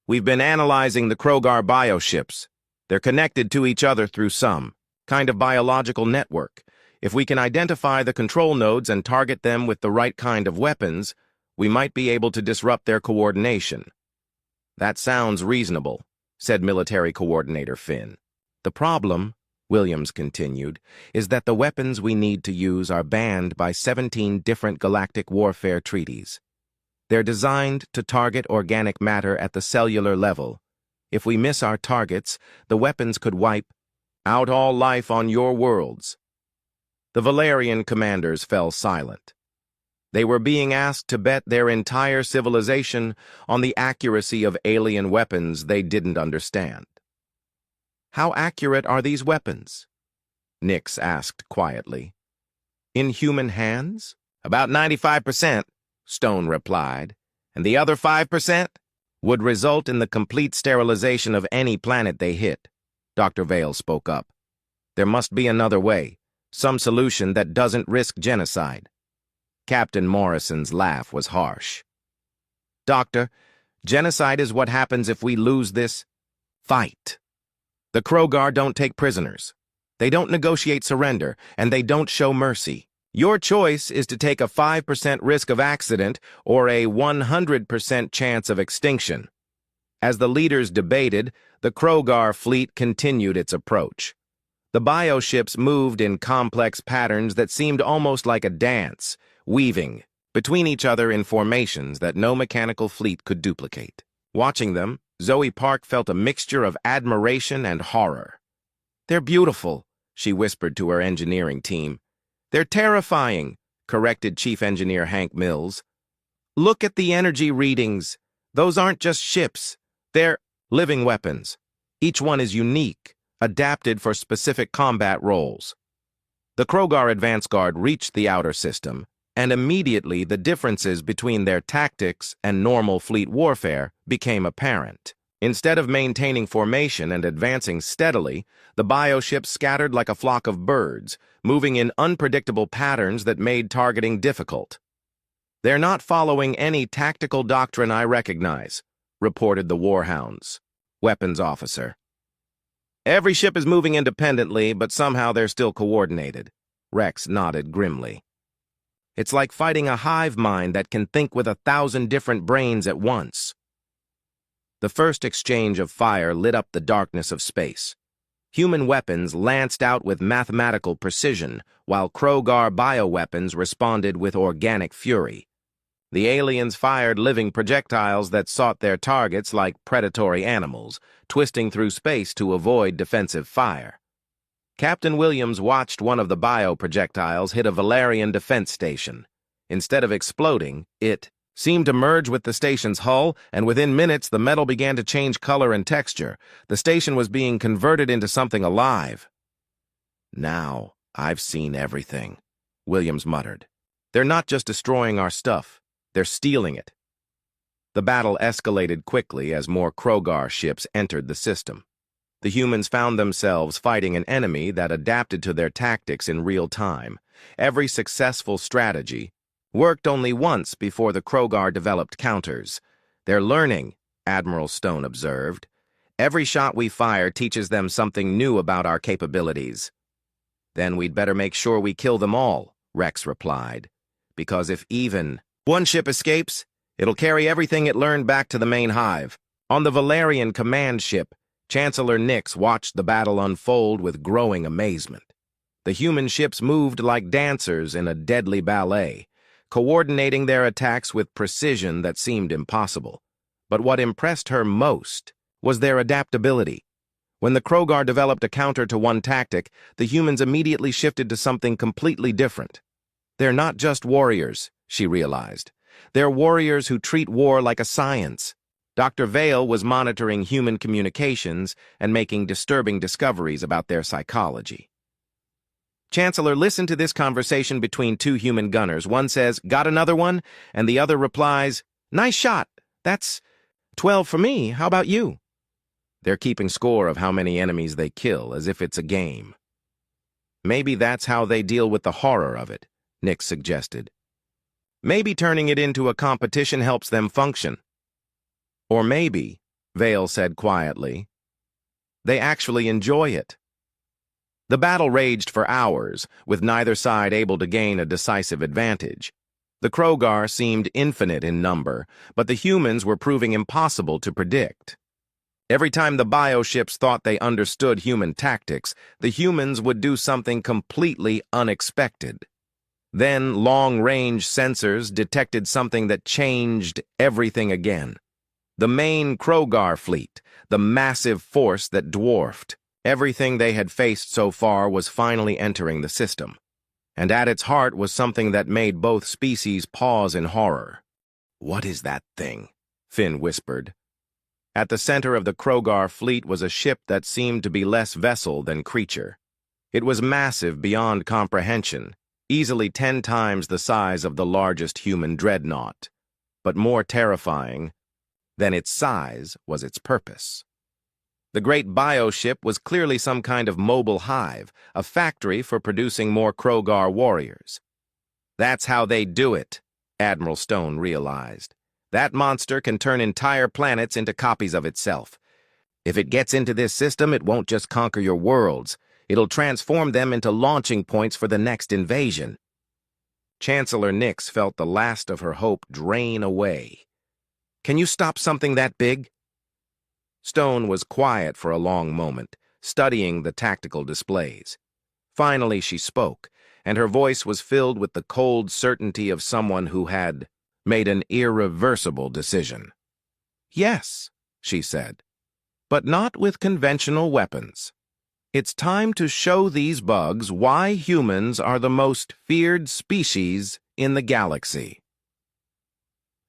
"We've been analyzing the Krogar bioships. They're connected to each other through some kind of biological network. If we can identify the control nodes and target them with the right kind of weapons, we might be able to disrupt their coordination." "That sounds reasonable," said Military Coordinator Finn. "The problem," Williams continued, "is that the weapons we need to use are banned by 17 different galactic warfare treaties. They're designed to target organic matter at the cellular level. If we miss our targets, the weapons could wipe out all life on your worlds." The Valerian commanders fell silent. They were being asked to bet their entire civilization on the accuracy of alien weapons they didn't understand. "How accurate are these weapons?" Nix asked quietly. "In human hands?" "About 95%, Stone replied. "And the other 5%? Would result in the complete sterilization of any planet they hit." Dr. Vale spoke up. "There must be another way, some solution that doesn't risk genocide." Captain Morrison's laugh was harsh. "Doctor, genocide is what happens if we lose this fight." The Krogar don't take prisoners. They don't negotiate surrender, and they don't show mercy. Your choice is to take a 5% risk of accident or a 100% chance of extinction. As the leaders debated, the Krogar fleet continued its approach. The bioships moved in complex patterns that seemed almost like a dance, weaving between each other in formations that no mechanical fleet could duplicate. Watching them, Zoe Park felt a mixture of admiration and horror. "They're beautiful," she whispered to her engineering team. "They're terrifying," corrected Chief Engineer Hank Mills. "Look at the energy readings. Those aren't just ships. They're living weapons. Each one is unique, adapted for specific combat roles." The Krogar advance guard reached the outer system, and immediately the differences between their tactics and normal fleet warfare became apparent. Instead of maintaining formation and advancing steadily, the bioships scattered like a flock of birds, moving in unpredictable patterns that made targeting difficult. "They're not following any tactical doctrine I recognize," reported the Warhound's weapons officer. "Every ship is moving independently, but somehow they're still coordinated." Rex nodded grimly. "It's like fighting a hive mind that can think with 1,000 different brains at once." The first exchange of fire lit up the darkness of space. Human weapons lanced out with mathematical precision, while Krogar bioweapons responded with organic fury. The aliens fired living projectiles that sought their targets like predatory animals, twisting through space to avoid defensive fire. Captain Williams watched one of the bioprojectiles hit a Valerian defense station. Instead of exploding, it seemed to merge with the station's hull, and within minutes the metal began to change color and texture. The station was being converted into something alive. "Now, I've seen everything," Williams muttered. "They're not just destroying our stuff. They're stealing it." The battle escalated quickly as more Krogar ships entered the system. The humans found themselves fighting an enemy that adapted to their tactics in real time. Every successful strategy worked only once before the Krogar developed counters. "They're learning," Admiral Stone observed. "Every shot we fire teaches them something new about our capabilities." "Then we'd better make sure we kill them all," Rex replied. "Because if even one ship escapes, it'll carry everything it learned back to the main hive." On the Valerian command ship, Chancellor Nix watched the battle unfold with growing amazement. The human ships moved like dancers in a deadly ballet, coordinating their attacks with precision that seemed impossible. But what impressed her most was their adaptability. When the Krogar developed a counter to one tactic, the humans immediately shifted to something completely different. "They're not just warriors," she realized. "They're warriors who treat war like a science." Dr. Vale was monitoring human communications and making disturbing discoveries about their psychology. "Chancellor, listen to this conversation between two human gunners. One says, 'Got another one?' And the other replies, 'Nice shot. That's 12 for me. How about you?' They're keeping score of how many enemies they kill, as if it's a game." "Maybe that's how they deal with the horror of it," Nick suggested. "Maybe turning it into a competition helps them function." "Or maybe," Vale said quietly, "they actually enjoy it." The battle raged for hours, with neither side able to gain a decisive advantage. The Krogar seemed infinite in number, but the humans were proving impossible to predict. Every time the bioships thought they understood human tactics, the humans would do something completely unexpected. Then long-range sensors detected something that changed everything again. The main Krogar fleet, the massive force that dwarfed everything they had faced so far, was finally entering the system. And at its heart was something that made both species pause in horror. "What is that thing?" Finn whispered. At the center of the Krogar fleet was a ship that seemed to be less vessel than creature. It was massive beyond comprehension, easily 10 times the size of the largest human dreadnought. But more terrifying than its size was its purpose. The great bioship was clearly some kind of mobile hive, a factory for producing more Krogar warriors. "That's how they do it," Admiral Stone realized. "That monster can turn entire planets into copies of itself. If it gets into this system, it won't just conquer your worlds. It'll transform them into launching points for the next invasion. Chancellor Nix felt the last of her hope drain away. Can you stop something that big? Stone was quiet for a long moment, studying the tactical displays. Finally, she spoke, and her voice was filled with the cold certainty of someone who had made an irreversible decision. Yes, she said, but not with conventional weapons. It's time to show these bugs why humans are the most feared species in the galaxy.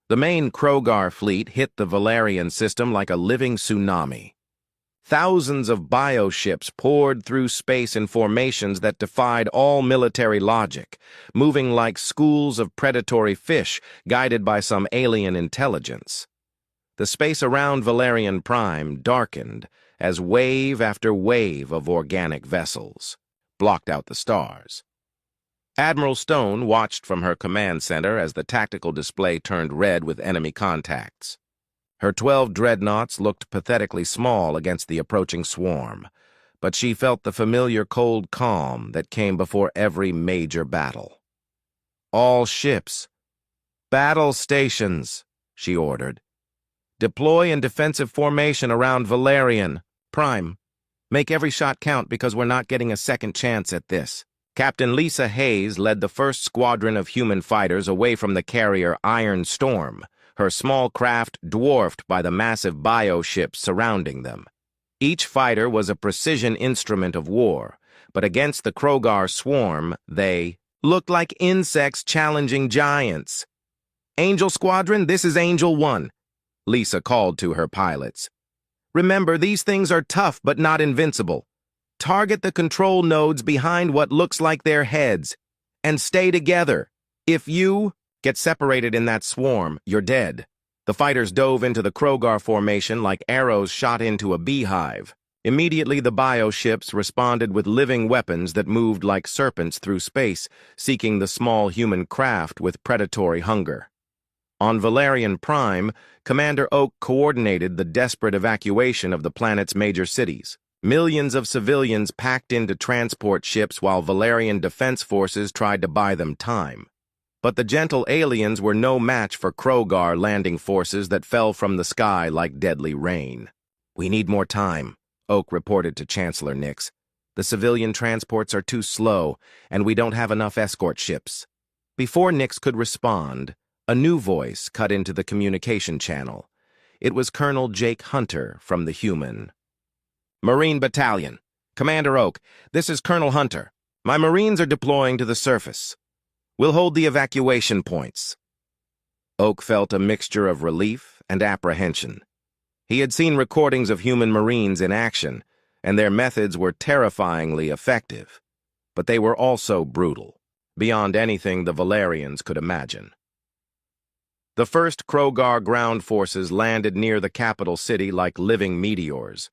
The main Krogar fleet hit the Valerian system like a living tsunami. Thousands of bioships poured through space in formations that defied all military logic, moving like schools of predatory fish guided by some alien intelligence. The space around Valerian Prime darkened as wave after wave of organic vessels blocked out the stars. Admiral Stone watched from her command center as the tactical display turned red with enemy contacts. Her 12 dreadnoughts looked pathetically small against the approaching swarm, but she felt the familiar cold calm that came before every major battle. All ships, battle stations, she ordered. Deploy in defensive formation around Valerian Prime. Make every shot count because we're not getting a second chance at this. Captain Lisa Hayes led the first squadron of human fighters away from the carrier Iron Storm, her small craft dwarfed by the massive bioships surrounding them. Each fighter was a precision instrument of war, but against the Krogar swarm, they looked like insects challenging giants. Angel Squadron, this is Angel 1, Lisa called to her pilots. Remember, these things are tough but not invincible. Target the control nodes behind what looks like their heads, and stay together. If you get separated in that swarm, you're dead. The fighters dove into the Krogar formation like arrows shot into a beehive. Immediately, the bioships responded with living weapons that moved like serpents through space, seeking the small human craft with predatory hunger. On Valerian Prime, Commander Oak coordinated the desperate evacuation of the planet's major cities. Millions of civilians packed into transport ships while Valerian defense forces tried to buy them time. But the gentle aliens were no match for Krogar landing forces that fell from the sky like deadly rain. We need more time, Oak reported to Chancellor Nix. The civilian transports are too slow, and we don't have enough escort ships. Before Nix could respond, a new voice cut into the communication channel. It was Colonel Jake Hunter from the Human. Marine Battalion. Commander Oak, this is Colonel Hunter. My Marines are deploying to the surface. We'll hold the evacuation points. Oak felt a mixture of relief and apprehension. He had seen recordings of human Marines in action, and their methods were terrifyingly effective. But they were also brutal, beyond anything the Valerians could imagine. The first Krogar ground forces landed near the capital city like living meteors.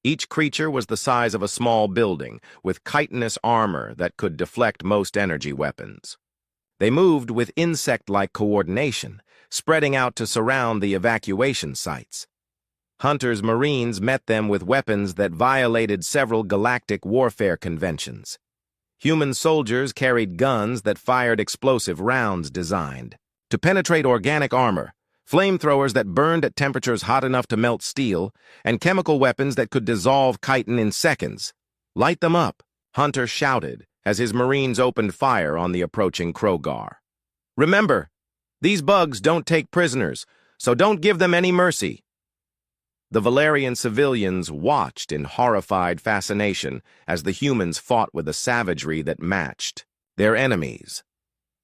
Each creature was the size of a small building, with chitinous armor that could deflect most energy weapons. They moved with insect-like coordination, spreading out to surround the evacuation sites. Hunter's Marines met them with weapons that violated several galactic warfare conventions. Human soldiers carried guns that fired explosive rounds designed to penetrate organic armor, flamethrowers that burned at temperatures hot enough to melt steel, and chemical weapons that could dissolve chitin in seconds. Light them up, Hunter shouted as his Marines opened fire on the approaching Krogar. Remember, these bugs don't take prisoners, so don't give them any mercy. The Valerian civilians watched in horrified fascination as the humans fought with a savagery that matched their enemies.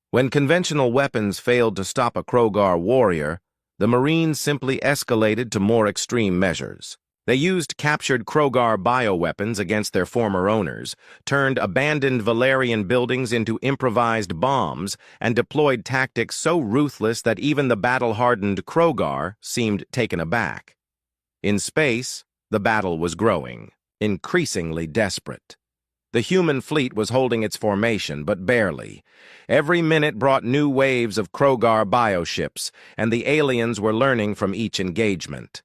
When conventional weapons failed to stop a Krogar warrior, the Marines simply escalated to more extreme measures. They used captured Krogar bioweapons against their former owners, turned abandoned Valerian buildings into improvised bombs, and deployed tactics so ruthless that even the battle-hardened Krogar seemed taken aback. In space, the battle was growing, increasingly desperate. The human fleet was holding its formation, but barely. Every minute brought new waves of Krogar bioships, and the aliens were learning from each engagement.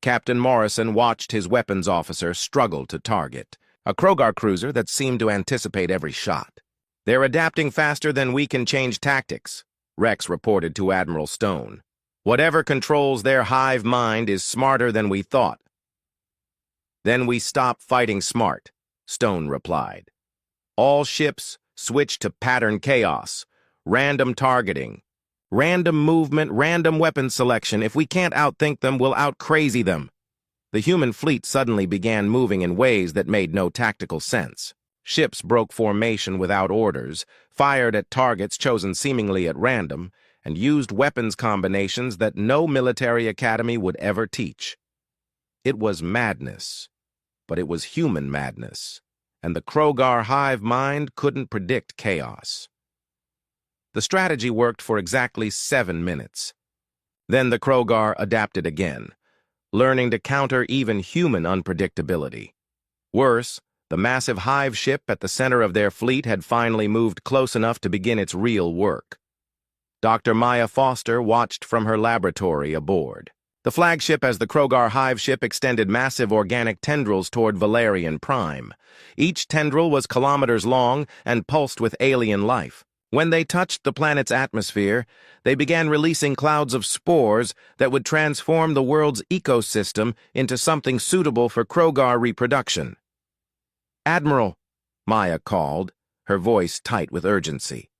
Captain Morrison watched his weapons officer struggle to target a Krogar cruiser that seemed to anticipate every shot. "They're adapting faster than we can change tactics," Rex reported to Admiral Stone. "Whatever controls their hive mind is smarter than we thought." "Then we stop fighting smart," Stone replied. "All ships switch to pattern chaos, random targeting, random movement, random weapon selection. If we can't outthink them, we'll out-crazy them." The human fleet suddenly began moving in ways that made no tactical sense. Ships broke formation without orders, fired at targets chosen seemingly at random, and used weapons combinations that no military academy would ever teach. It was madness, but it was human madness, and the Krogar hive mind couldn't predict chaos. The strategy worked for exactly 7 minutes. Then the Krogar adapted again, learning to counter even human unpredictability. Worse, the massive hive ship at the center of their fleet had finally moved close enough to begin its real work. Dr. Maya Foster watched from her laboratory aboard. The flagship as the Krogar hive ship extended massive organic tendrils toward Valerian Prime. Each tendril was kilometers long and pulsed with alien life. When they touched the planet's atmosphere, they began releasing clouds of spores that would transform the world's ecosystem into something suitable for Krogar reproduction. "Admiral," Maya called, her voice tight with urgency.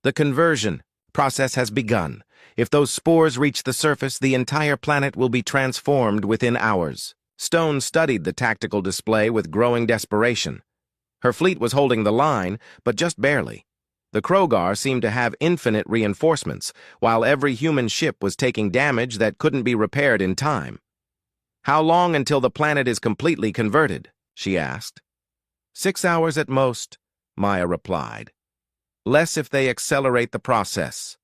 "The conversion process has begun. If those spores reach the surface, the entire planet will be transformed within hours." Stone studied the tactical display with growing desperation. Her fleet was holding the line, but just barely. The Krogar seemed to have infinite reinforcements, while every human ship was taking damage that couldn't be repaired in time. "How long until the planet is completely converted?" she asked. 6 hours at most," Maya replied. "Less if they accelerate the process."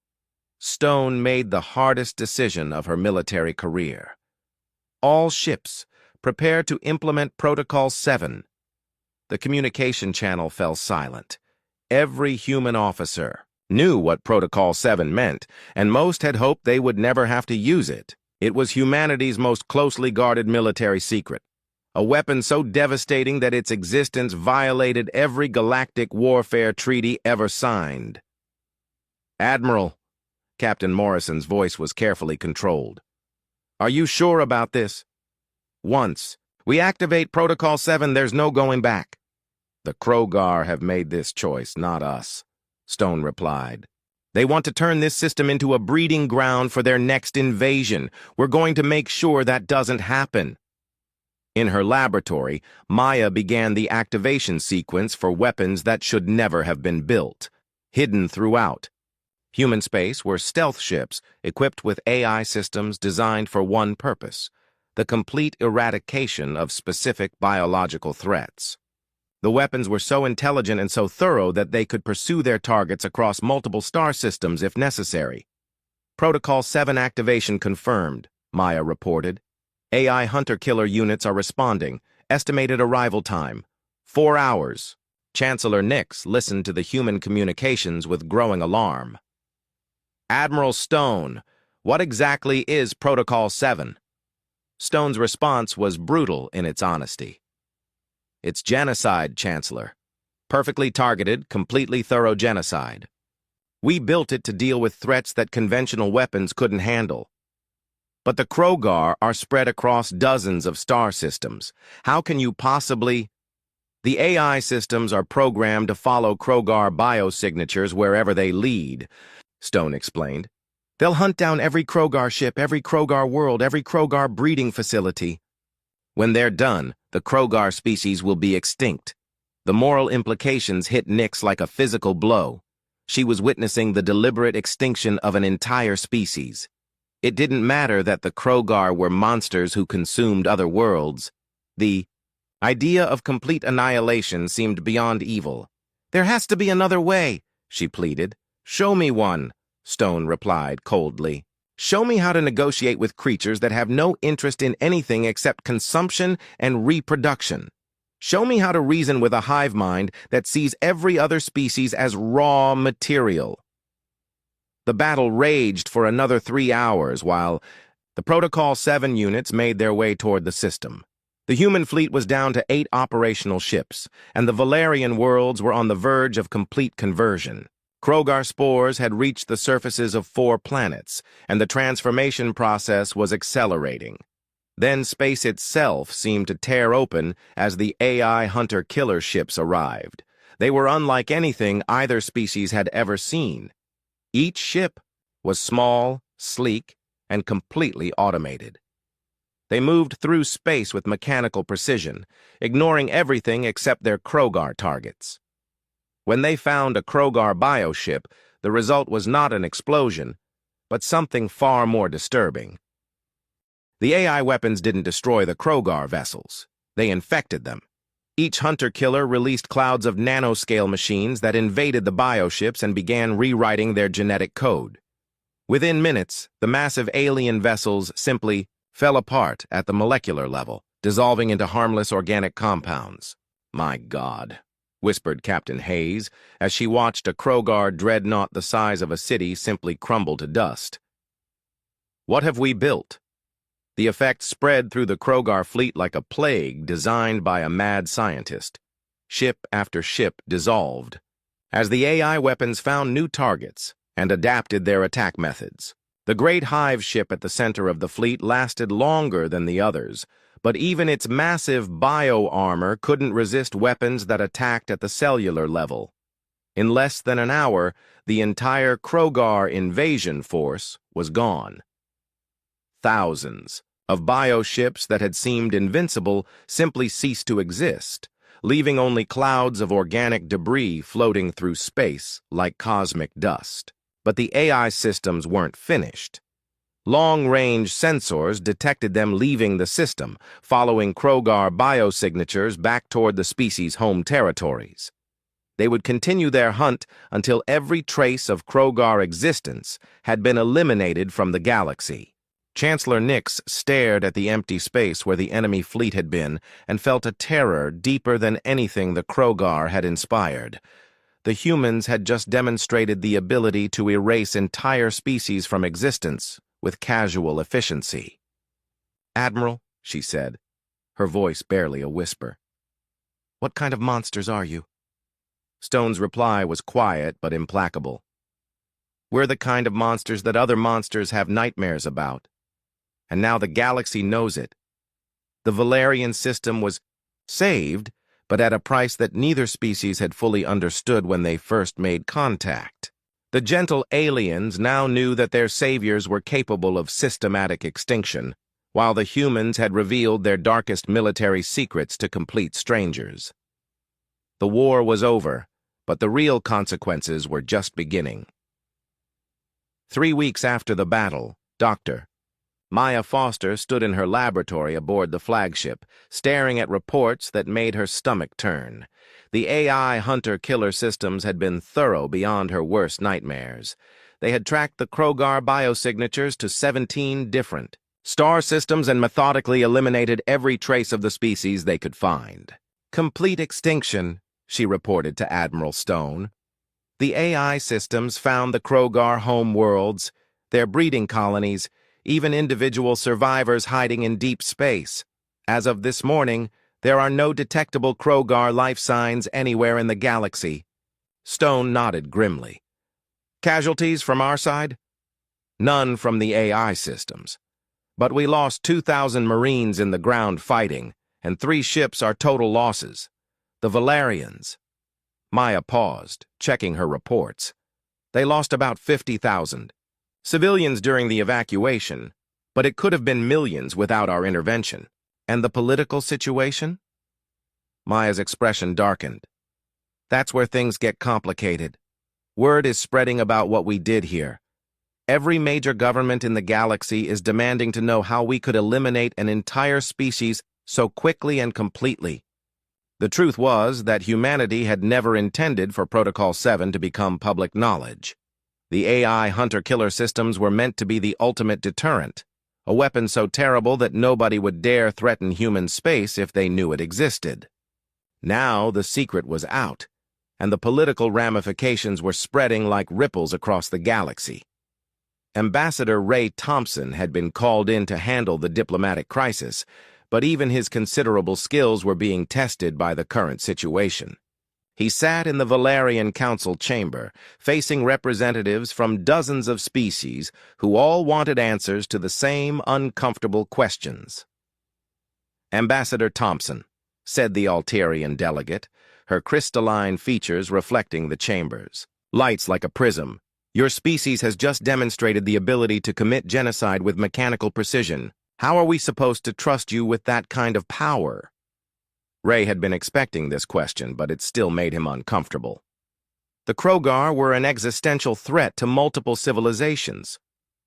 Stone made the hardest decision of her military career. "All ships, prepare to implement Protocol 7. The communication channel fell silent. Every human officer knew what Protocol 7 meant, and most had hoped they would never have to use it. It was humanity's most closely guarded military secret, a weapon so devastating that its existence violated every galactic warfare treaty ever signed. "Admiral," Captain Morrison's voice was carefully controlled, "are you sure about this? Once we activate Protocol 7, there's no going back." "The Krogar have made this choice, not us," Stone replied. "They want to turn this system into a breeding ground for their next invasion. We're going to make sure that doesn't happen." In her laboratory, Maya began the activation sequence for weapons that should never have been built. Hidden throughout human space were stealth ships equipped with AI systems designed for one purpose: the complete eradication of specific biological threats. The weapons were so intelligent and so thorough that they could pursue their targets across multiple star systems if necessary. "Protocol 7 activation confirmed," Maya reported. "AI hunter-killer units are responding. Estimated arrival time: 4 hours. Chancellor Nix listened to the human communications with growing alarm. "Admiral Stone, what exactly is Protocol 7? Stone's response was brutal in its honesty. "It's genocide, Chancellor. Perfectly targeted, completely thorough genocide. We built it to deal with threats that conventional weapons couldn't handle. But the Krogar are spread across dozens of star systems. How can you possibly—" "The AI systems are programmed to follow Krogar biosignatures wherever they lead," Stone explained. "They'll hunt down every Krogar ship, every Krogar world, every Krogar breeding facility. When they're done, the Krogar species will be extinct." The moral implications hit Nix like a physical blow. She was witnessing the deliberate extinction of an entire species. It didn't matter that the Krogar were monsters who consumed other worlds. The idea of complete annihilation seemed beyond evil. "There has to be another way," she pleaded. "Show me one," Stone replied coldly. "Show me how to negotiate with creatures that have no interest in anything except consumption and reproduction. Show me how to reason with a hive mind that sees every other species as raw material." The battle raged for another 3 hours while The Protocol 7 units made their way toward the system. The human fleet was down to 8 operational ships, and the Valerian worlds were on the verge of complete conversion. Krogar spores had reached the surfaces of 4 planets, and the transformation process was accelerating. Then space itself seemed to tear open as the AI hunter-killer ships arrived. They were unlike anything either species had ever seen. Each ship was small, sleek, and completely automated. They moved through space with mechanical precision, ignoring everything except their Krogar targets. When they found a Krogar bioship, the result was not an explosion, but something far more disturbing. The AI weapons didn't destroy the Krogar vessels. They infected them. Each hunter-killer released clouds of nanoscale machines that invaded the bioships and began rewriting their genetic code. Within minutes, the massive alien vessels simply fell apart at the molecular level, dissolving into harmless organic compounds. "My God," whispered Captain Hayes as she watched a Krogar dreadnought the size of a city simply crumble to dust. "What have we built?" The effect spread through the Krogar fleet like a plague designed by a mad scientist. Ship after ship dissolved, as the AI weapons found new targets and adapted their attack methods. The Great Hive ship at the center of the fleet lasted longer than the others, but even its massive bio-armor couldn't resist weapons that attacked at the cellular level. In less than an hour, the entire Krogar invasion force was gone. Thousands of bioships that had seemed invincible simply ceased to exist, leaving only clouds of organic debris floating through space like cosmic dust. But the AI systems weren't finished. Long-range sensors detected them leaving the system, following Krogar biosignatures back toward the species' home territories. They would continue their hunt until every trace of Krogar existence had been eliminated from the galaxy. Chancellor Nix stared at the empty space where the enemy fleet had been and felt a terror deeper than anything the Krogar had inspired. The humans had just demonstrated the ability to erase entire species from existence with casual efficiency. "Admiral," she said, her voice barely a whisper, "what kind of monsters are you?" Stone's reply was quiet but implacable. "We're the kind of monsters that other monsters have nightmares about. And now the galaxy knows it. The Valerian system was saved, but at a price that neither species had fully understood when they first made contact. The gentle aliens now knew that their saviors were capable of systematic extinction, while the humans had revealed their darkest military secrets to complete strangers. The war was over, but the real consequences were just beginning. 3 weeks after the battle, Dr. Maya Foster stood in her laboratory aboard the flagship, staring at reports that made her stomach turn. The AI hunter-killer systems had been thorough beyond her worst nightmares. They had tracked the Krogar biosignatures to 17 different star systems and methodically eliminated every trace of the species they could find. "Complete extinction," she reported to Admiral Stone. "The AI systems found the Krogar home worlds, their breeding colonies, even individual survivors hiding in deep space. As of this morning, there are no detectable Krogar life signs anywhere in the galaxy." Stone nodded grimly. "Casualties from our side?" "None from the AI systems. But we lost 2,000 Marines in the ground fighting, and 3 ships are total losses. The Valerians." Maya paused, checking her reports. "They lost about 50,000. Civilians during the evacuation, but it could have been millions without our intervention. And the political situation?" Maya's expression darkened. "That's where things get complicated. Word is spreading about what we did here. Every major government in the galaxy is demanding to know how we could eliminate an entire species so quickly and completely. The truth was that humanity had never intended for Protocol 7 to become public knowledge. The AI hunter-killer systems were meant to be the ultimate deterrent, a weapon so terrible that nobody would dare threaten human space if they knew it existed. Now the secret was out, and the political ramifications were spreading like ripples across the galaxy. Ambassador Ray Thompson had been called in to handle the diplomatic crisis, but even his considerable skills were being tested by the current situation. He sat in the Valerian Council chamber, facing representatives from dozens of species who all wanted answers to the same uncomfortable questions. "Ambassador Thompson," said the Altarian delegate, her crystalline features reflecting the chambers. "Lights like a prism. Your species has just demonstrated the ability to commit genocide with mechanical precision. How are we supposed to trust you with that kind of power?" Ray had been expecting this question, but it still made him uncomfortable. The Krogar were an existential threat to multiple civilizations.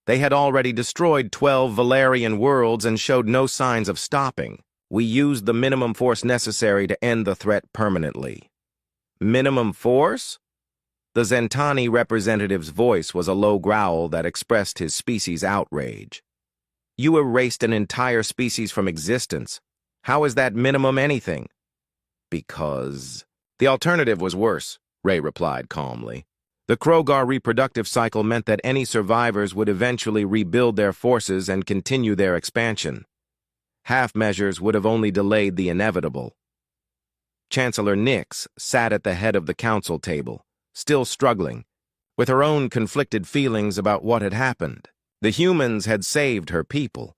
They had already destroyed 12 Valerian worlds and showed no signs of stopping. "We used the minimum force necessary to end the threat permanently." "Minimum force?" The Zentani representative's voice was a low growl that expressed his species' outrage. "You erased an entire species from existence. How is that minimum anything?" "Because..." "The alternative was worse," Ray replied calmly. "The Krogar reproductive cycle meant that any survivors would eventually rebuild their forces and continue their expansion. Half measures would have only delayed the inevitable." Chancellor Nix sat at the head of the council table, still struggling, with her own conflicted feelings about what had happened. The humans had saved her people,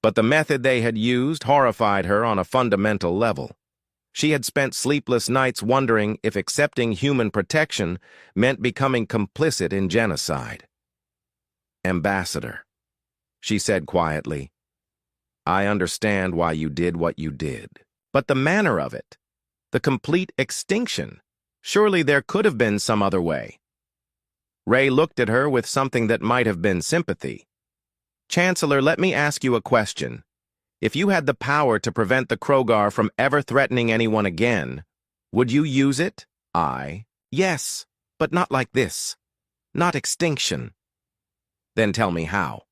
but the method they had used horrified her on a fundamental level. She had spent sleepless nights wondering if accepting human protection meant becoming complicit in genocide. "Ambassador," she said quietly, "I understand why you did what you did. But the manner of it, the complete extinction, surely there could have been some other way." Ray looked at her with something that might have been sympathy. "Chancellor, let me ask you a question. If you had the power to prevent the Krogar from ever threatening anyone again, would you use it?" "Yes, but not like this. Not extinction." "Then tell me how."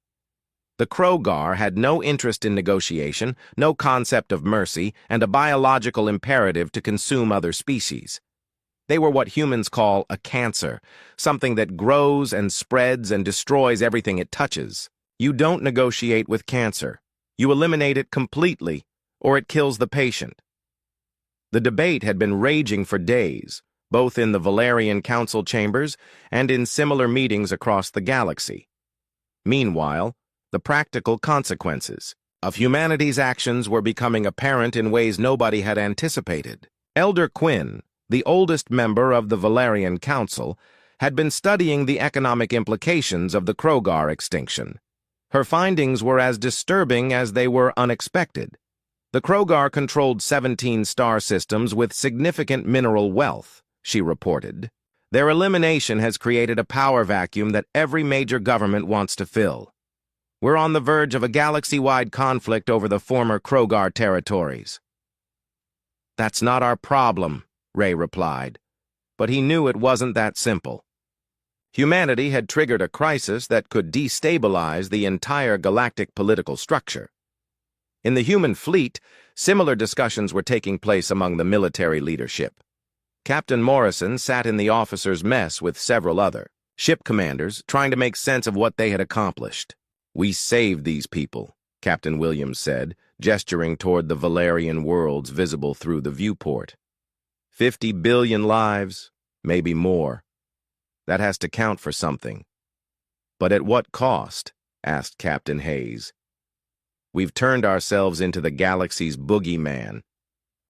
The Krogar had no interest in negotiation, no concept of mercy, and a biological imperative to consume other species. They were what humans call a cancer, something that grows and spreads and destroys everything it touches. You don't negotiate with cancer. You eliminate it completely, or it kills the patient. The debate had been raging for days, both in the Valerian Council chambers and in similar meetings across the galaxy. Meanwhile, the practical consequences of humanity's actions were becoming apparent in ways nobody had anticipated. Elder Quinn, the oldest member of the Valerian Council, had been studying the economic implications of the Krogar extinction. Her findings were as disturbing as they were unexpected. The Krogar controlled 17 star systems with significant mineral wealth, she reported. Their elimination has created a power vacuum that every major government wants to fill. We're on the verge of a galaxy-wide conflict over the former Krogar territories. "That's not our problem," Ray replied, but he knew it wasn't that simple. Humanity had triggered a crisis that could destabilize the entire galactic political structure. In the human fleet, similar discussions were taking place among the military leadership. Captain Morrison sat in the officers' mess with several other ship commanders, trying to make sense of what they had accomplished. "We saved these people," Captain Williams said, gesturing toward the Valerian worlds visible through the viewport. 50 billion lives, maybe more. That has to count for something. "But at what cost?" asked Captain Hayes. "We've turned ourselves into the galaxy's boogeyman.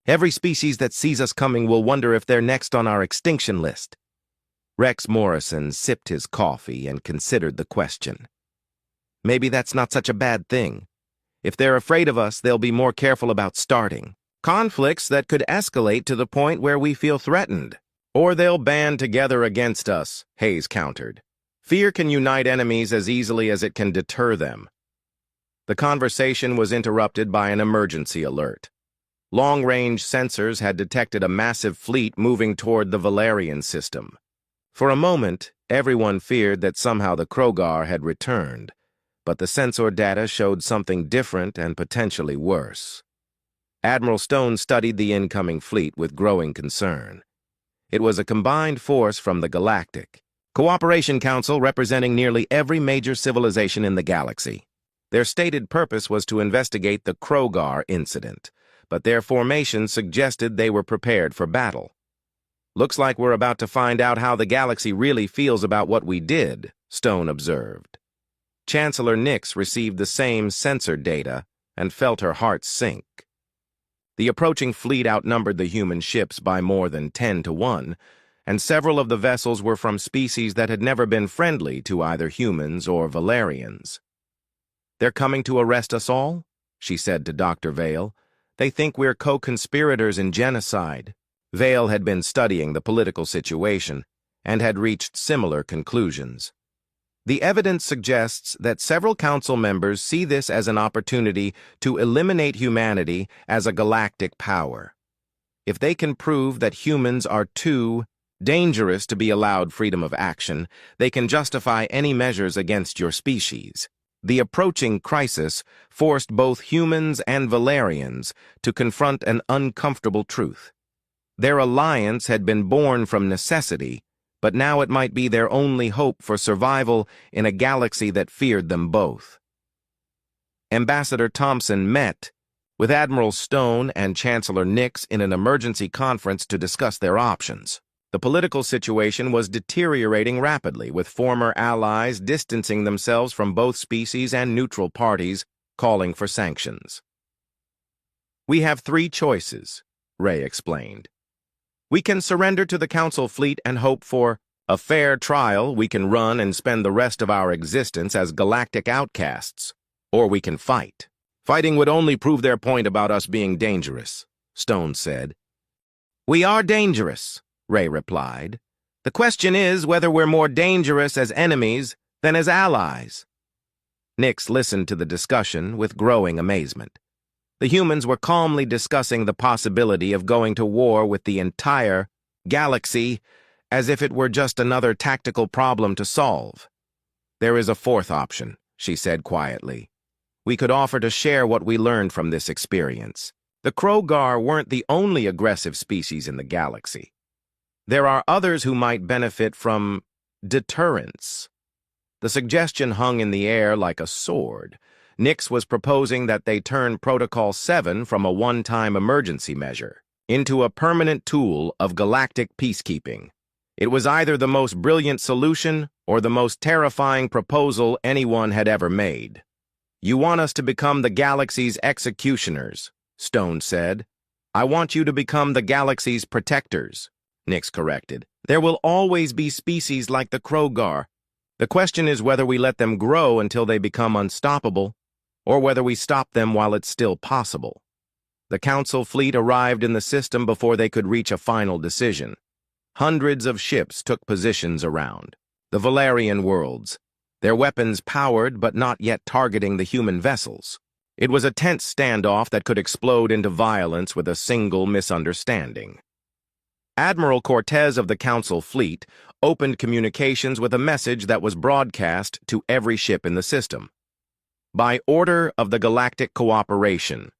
Every species that sees us coming will wonder if they're next on our extinction list." Rex Morrison sipped his coffee and considered the question. "Maybe that's not such a bad thing. If they're afraid of us, they'll be more careful about starting conflicts that could escalate to the point where we feel threatened. Or they'll band together against us," Hayes countered. "Fear can unite enemies as easily as it can deter them." The conversation was interrupted by an emergency alert. Long-range sensors had detected a massive fleet moving toward the Valerian system. For a moment, everyone feared that somehow the Krogar had returned, but the sensor data showed something different and potentially worse. Admiral Stone studied the incoming fleet with growing concern. It was a combined force from the galactic, Cooperation Council representing nearly every major civilization in the galaxy. Their stated purpose was to investigate the Krogar incident, but their formation suggested they were prepared for battle. Looks like we're about to find out how the galaxy really feels about what we did, Stone observed. Chancellor Nix received the same sensor data and felt her heart sink. The approaching fleet outnumbered the human ships by more than 10-1, and several of the vessels were from species that had never been friendly to either humans or Valerians. "They're coming to arrest us all?" she said to Dr. Vale. "They think we're co-conspirators in genocide." Vale had been studying the political situation and had reached similar conclusions. The evidence suggests that several council members see this as an opportunity to eliminate humanity as a galactic power. If they can prove that humans are too dangerous to be allowed freedom of action, they can justify any measures against your species. The approaching crisis forced both humans and Valerians to confront an uncomfortable truth. Their alliance had been born from necessity, but now it might be their only hope for survival in a galaxy that feared them both. Ambassador Thompson met with Admiral Stone and Chancellor Nix in an emergency conference to discuss their options. The political situation was deteriorating rapidly, with former allies distancing themselves from both species and neutral parties, calling for sanctions. "We have 3 choices," Ray explained. "We can surrender to the Council fleet and hope for a fair trial we can run and spend the rest of our existence as galactic outcasts. Or we can fight. Fighting would only prove their point about us being dangerous," Stone said. "We are dangerous," Ray replied. "The question is whether we're more dangerous as enemies than as allies." Nix listened to the discussion with growing amazement. The humans were calmly discussing the possibility of going to war with the entire galaxy as if it were just another tactical problem to solve. "There is a 4th option," she said quietly. "We could offer to share what we learned from this experience. The Krogar weren't the only aggressive species in the galaxy. There are others who might benefit from deterrence." The suggestion hung in the air like a sword. Nix was proposing that they turn Protocol 7 from a one-time emergency measure into a permanent tool of galactic peacekeeping. It was either the most brilliant solution or the most terrifying proposal anyone had ever made. "You want us to become the galaxy's executioners," Stone said. "I want you to become the galaxy's protectors," Nix corrected. "There will always be species like the Krogar. The question is whether we let them grow until they become unstoppable, or whether we stop them while it's still possible." The Council fleet arrived in the system before they could reach a final decision. Hundreds of ships took positions around the Valerian worlds, their weapons powered but not yet targeting the human vessels. It was a tense standoff that could explode into violence with a single misunderstanding. Admiral Cortez of the Council fleet opened communications with a message that was broadcast to every ship in the system. "By order of the Galactic Cooperation,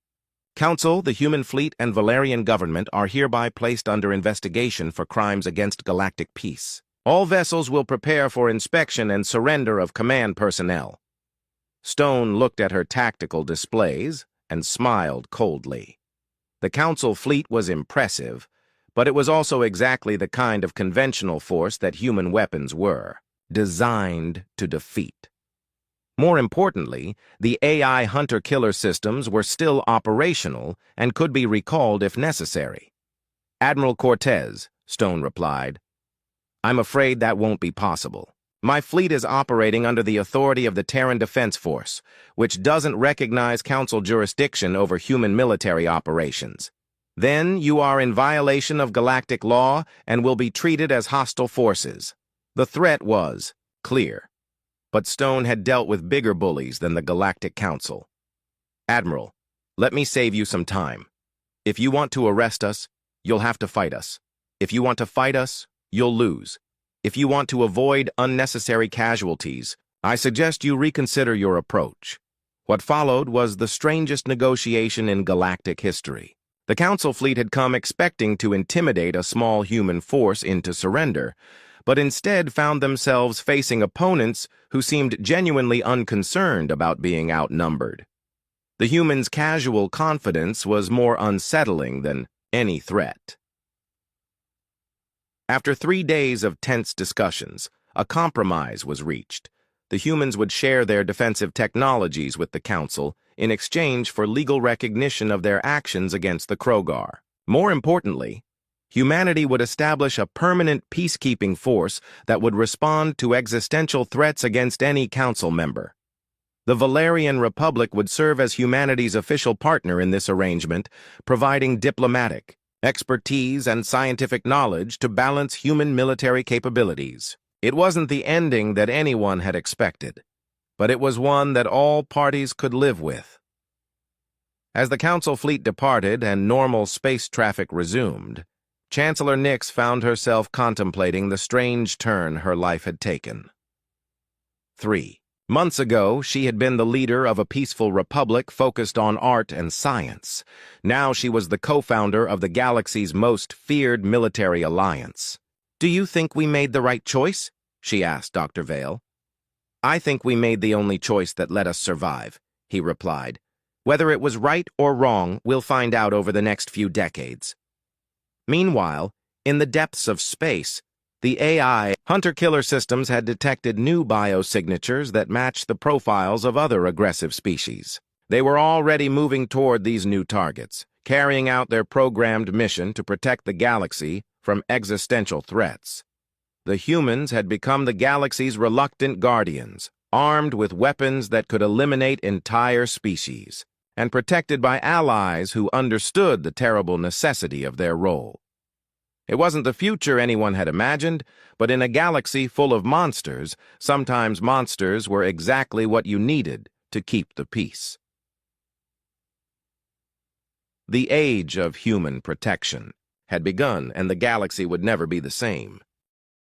Council, the human fleet, and Valerian government are hereby placed under investigation for crimes against galactic peace. All vessels will prepare for inspection and surrender of command personnel." Stone looked at her tactical displays and smiled coldly. The Council fleet was impressive, but it was also exactly the kind of conventional force that human weapons were, designed to defeat. More importantly, the AI hunter-killer systems were still operational and could be recalled if necessary. "Admiral Cortez," Stone replied, "I'm afraid that won't be possible. My fleet is operating under the authority of the Terran Defense Force, which doesn't recognize Council jurisdiction over human military operations. Then you are in violation of galactic law and will be treated as hostile forces." The threat was clear, but Stone had dealt with bigger bullies than the Galactic Council. "Admiral, let me save you some time. If you want to arrest us, you'll have to fight us. If you want to fight us, you'll lose. If you want to avoid unnecessary casualties, I suggest you reconsider your approach." What followed was the strangest negotiation in galactic history. The Council fleet had come expecting to intimidate a small human force into surrender, but instead found themselves facing opponents who seemed genuinely unconcerned about being outnumbered. The humans' casual confidence was more unsettling than any threat. After 3 days of tense discussions, a compromise was reached. The humans would share their defensive technologies with the Council in exchange for legal recognition of their actions against the Krogar. More importantly, humanity would establish a permanent peacekeeping force that would respond to existential threats against any Council member. The Valerian Republic would serve as humanity's official partner in this arrangement, providing diplomatic, expertise, and scientific knowledge to balance human military capabilities. It wasn't the ending that anyone had expected, but it was one that all parties could live with. As the Council fleet departed and normal space traffic resumed, Chancellor Nix found herself contemplating the strange turn her life had taken. 3 months ago, she had been the leader of a peaceful republic focused on art and science. Now she was the co-founder of the galaxy's most feared military alliance. "Do you think we made the right choice?" she asked Dr. Vale. "I think we made the only choice that let us survive," he replied. "Whether it was right or wrong, we'll find out over the next few decades." Meanwhile, in the depths of space, the AI hunter-killer systems had detected new biosignatures that matched the profiles of other aggressive species. They were already moving toward these new targets, carrying out their programmed mission to protect the galaxy from existential threats. The humans had become the galaxy's reluctant guardians, armed with weapons that could eliminate entire species, and protected by allies who understood the terrible necessity of their role. It wasn't the future anyone had imagined, but in a galaxy full of monsters, sometimes monsters were exactly what you needed to keep the peace. The age of human protection had begun, and the galaxy would never be the same.